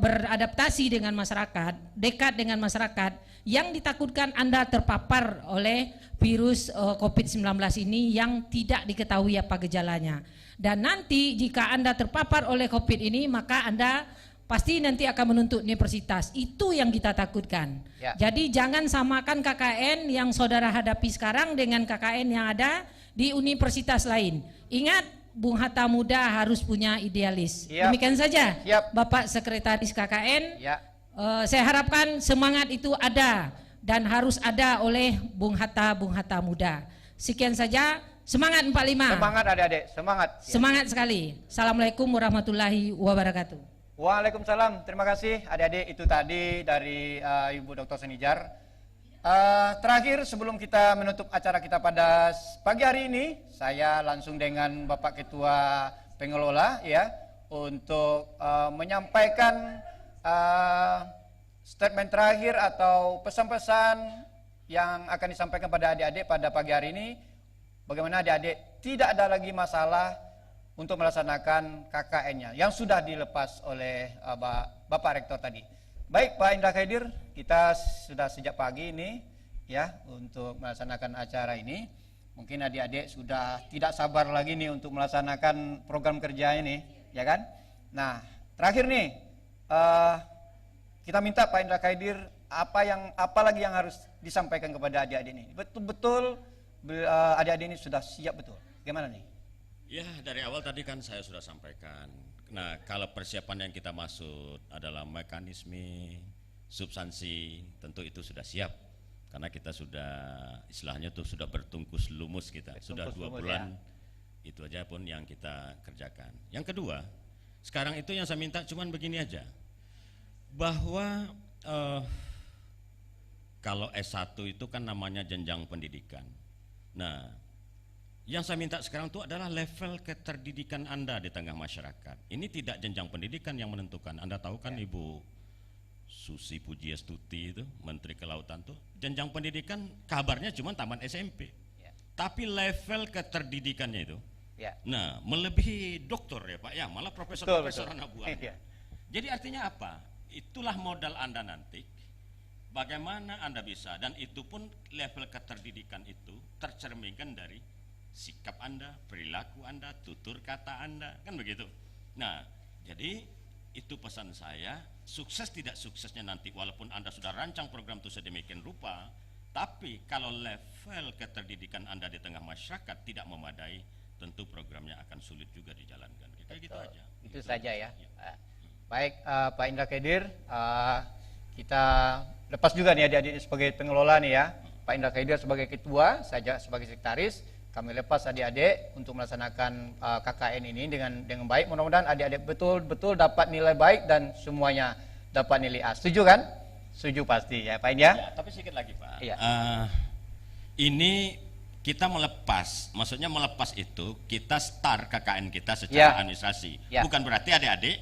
beradaptasi dengan masyarakat, dekat dengan masyarakat, yang ditakutkan Anda terpapar oleh virus COVID-19 ini yang tidak diketahui apa gejalanya. Dan nanti jika Anda terpapar oleh COVID ini, maka Anda pasti nanti akan menuntut universitas. Itu yang kita takutkan. Ya. Jadi jangan samakan KKN yang saudara hadapi sekarang dengan KKN yang ada di universitas lain. Ingat, Bung Hatta Muda harus punya idealis. Siap. Demikian saja, Siap. Bapak Sekretaris KKN. Ya. Saya harapkan semangat itu ada dan harus ada oleh Bung Hatta Muda. Sekian saja, semangat 45. Semangat adik-adik, semangat. Semangat sekali. Assalamualaikum warahmatullahi wabarakatuh. Waalaikumsalam, terima kasih adik-adik. Itu tadi dari Ibu Dr. Senijar. Terakhir sebelum kita menutup acara kita pada pagi hari ini, saya langsung dengan Bapak Ketua Pengelola ya untuk menyampaikan statement terakhir atau pesan-pesan yang akan disampaikan pada adik-adik pada pagi hari ini. Bagaimana adik-adik tidak ada lagi masalah untuk melaksanakan KKN-nya yang sudah dilepas oleh Bapak Rektor tadi. Baik Pak Indra Khaidir, kita sudah sejak pagi ini ya untuk melaksanakan acara ini. Mungkin adik-adik sudah tidak sabar lagi nih untuk melaksanakan program kerja ini, ya kan? Nah, terakhir nih kita minta Pak Indra Khaidir apa lagi yang harus disampaikan kepada adik-adik ini. Betul-betul adik-adik ini sudah siap betul. Gimana nih? Ya, dari awal tadi kan saya sudah sampaikan. Nah, kalau persiapan yang kita maksud adalah mekanisme, substansi, tentu itu sudah siap. Karena kita sudah, istilahnya tuh sudah bertungkus lumus kita. Sudah 2 bulan, ya. Itu aja pun yang kita kerjakan. Yang kedua, sekarang itu yang saya minta cuman begini aja. Bahwa kalau S1 itu kan namanya jenjang pendidikan. Nah, yang saya minta sekarang itu adalah level keterdidikan Anda di tengah masyarakat. Ini tidak jenjang pendidikan yang menentukan. Anda tahu kan Ibu Susi Pujiastuti itu, Menteri Kelautan tuh, jenjang pendidikan kabarnya cuma taman SMP. Tapi level keterdidikannya itu, nah melebihi doktor ya Pak, ya malah profesor-profesor anak buahnya. Jadi artinya apa? Itulah modal Anda nanti. Bagaimana Anda bisa, dan itu pun level keterdidikan itu tercerminkan dari sikap Anda, perilaku Anda, tutur kata Anda, kan begitu. Nah, jadi itu pesan saya, sukses tidak suksesnya nanti walaupun Anda sudah rancang program itu sedemikian rupa, tapi kalau level keterdidikan Anda di tengah masyarakat tidak memadai, tentu programnya akan sulit juga dijalankan. Kayak gitu aja. Itu saja ya. Baik Pak Indra Khaidir, kita lepas juga nih adik-adik sebagai pengelola nih ya. Pak Indra Khaidir sebagai ketua, saya sebagai sekretaris. Kami lepas adik-adik untuk melaksanakan KKN ini dengan baik. Mudah-mudahan adik-adik betul-betul dapat nilai baik dan semuanya dapat nilai A. Setuju kan? Setuju pasti ya Pak Indra? Ya, tapi sedikit lagi Pak. Iya. Ini kita melepas, maksudnya melepas itu kita start KKN kita secara administrasi. Bukan berarti adik-adik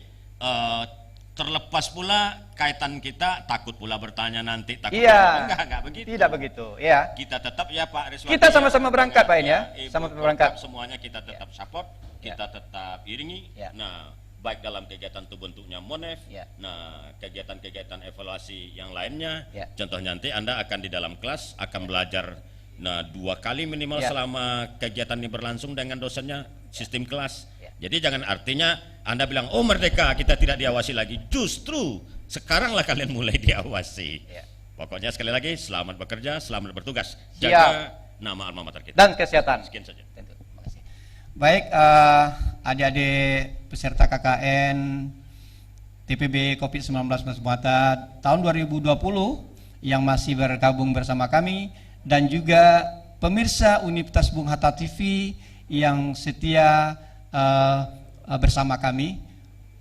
terlepas pula kaitan kita, takut pula bertanya nanti, takut enggak begitu. Tidak begitu, ya. Kita tetap ya Pak Riswati. Kita sama-sama berangkat Pak ya. Sama berangkat. Semuanya kita tetap support, kita tetap iringi. Nah, baik dalam kegiatan itu bentuknya Monef. Nah, kegiatan-kegiatan evaluasi yang lainnya. Contohnya nanti Anda akan di dalam kelas akan belajar 2 kali minimal selama kegiatan ini berlangsung dengan dosennya sistem kelas. Jadi jangan artinya Anda bilang, oh merdeka kita tidak diawasi lagi. Justru sekaranglah kalian mulai diawasi. Pokoknya sekali lagi, selamat bekerja, selamat bertugas. Jaga nama alma mater kita. Dan kesehatan. Sekian saja. Terima kasih. Baik, adik-adik peserta KKN TPB COVID-19 Muhatta tahun 2020 yang masih bergabung bersama kami, dan juga pemirsa Universitas Bung Hatta TV yang setia bersama kami.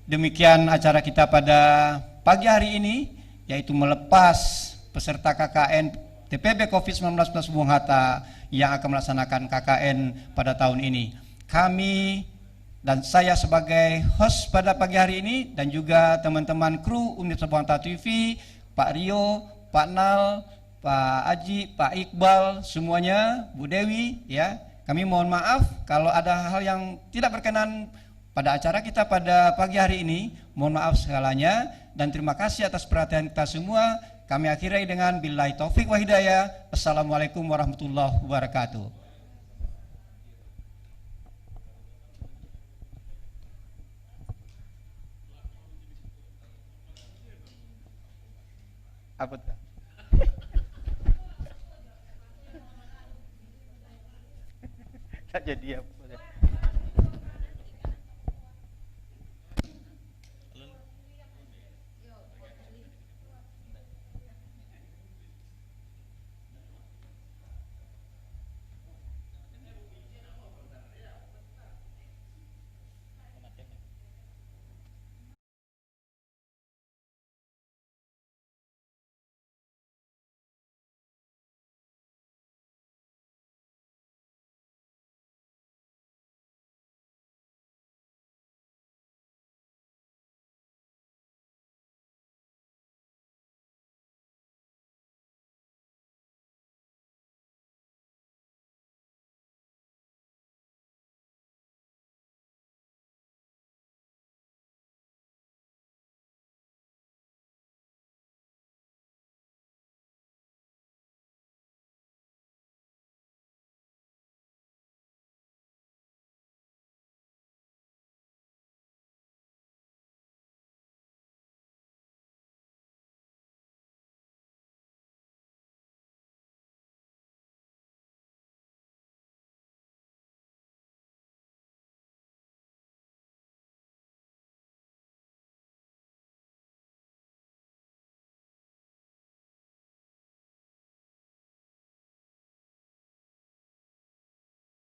Demikian acara kita pada pagi hari ini, yaitu melepas peserta KKN TPB COVID-19 Bung Hatta yang akan melaksanakan KKN pada tahun ini. Kami dan saya sebagai host pada pagi hari ini, dan juga teman-teman kru Universitas Bung Hatta TV, Pak Rio, Pak Nal, Pak Aji, Pak Iqbal, semuanya, Bu Dewi, ya. Kami mohon maaf kalau ada hal yang tidak berkenan pada acara kita pada pagi hari ini. Mohon maaf segalanya, dan terima kasih atas perhatian kita semua. Kami akhiri dengan billahi taufik wa hidayah. Assalamualaikum warahmatullahi wabarakatuh. Apa tuh? saja diam.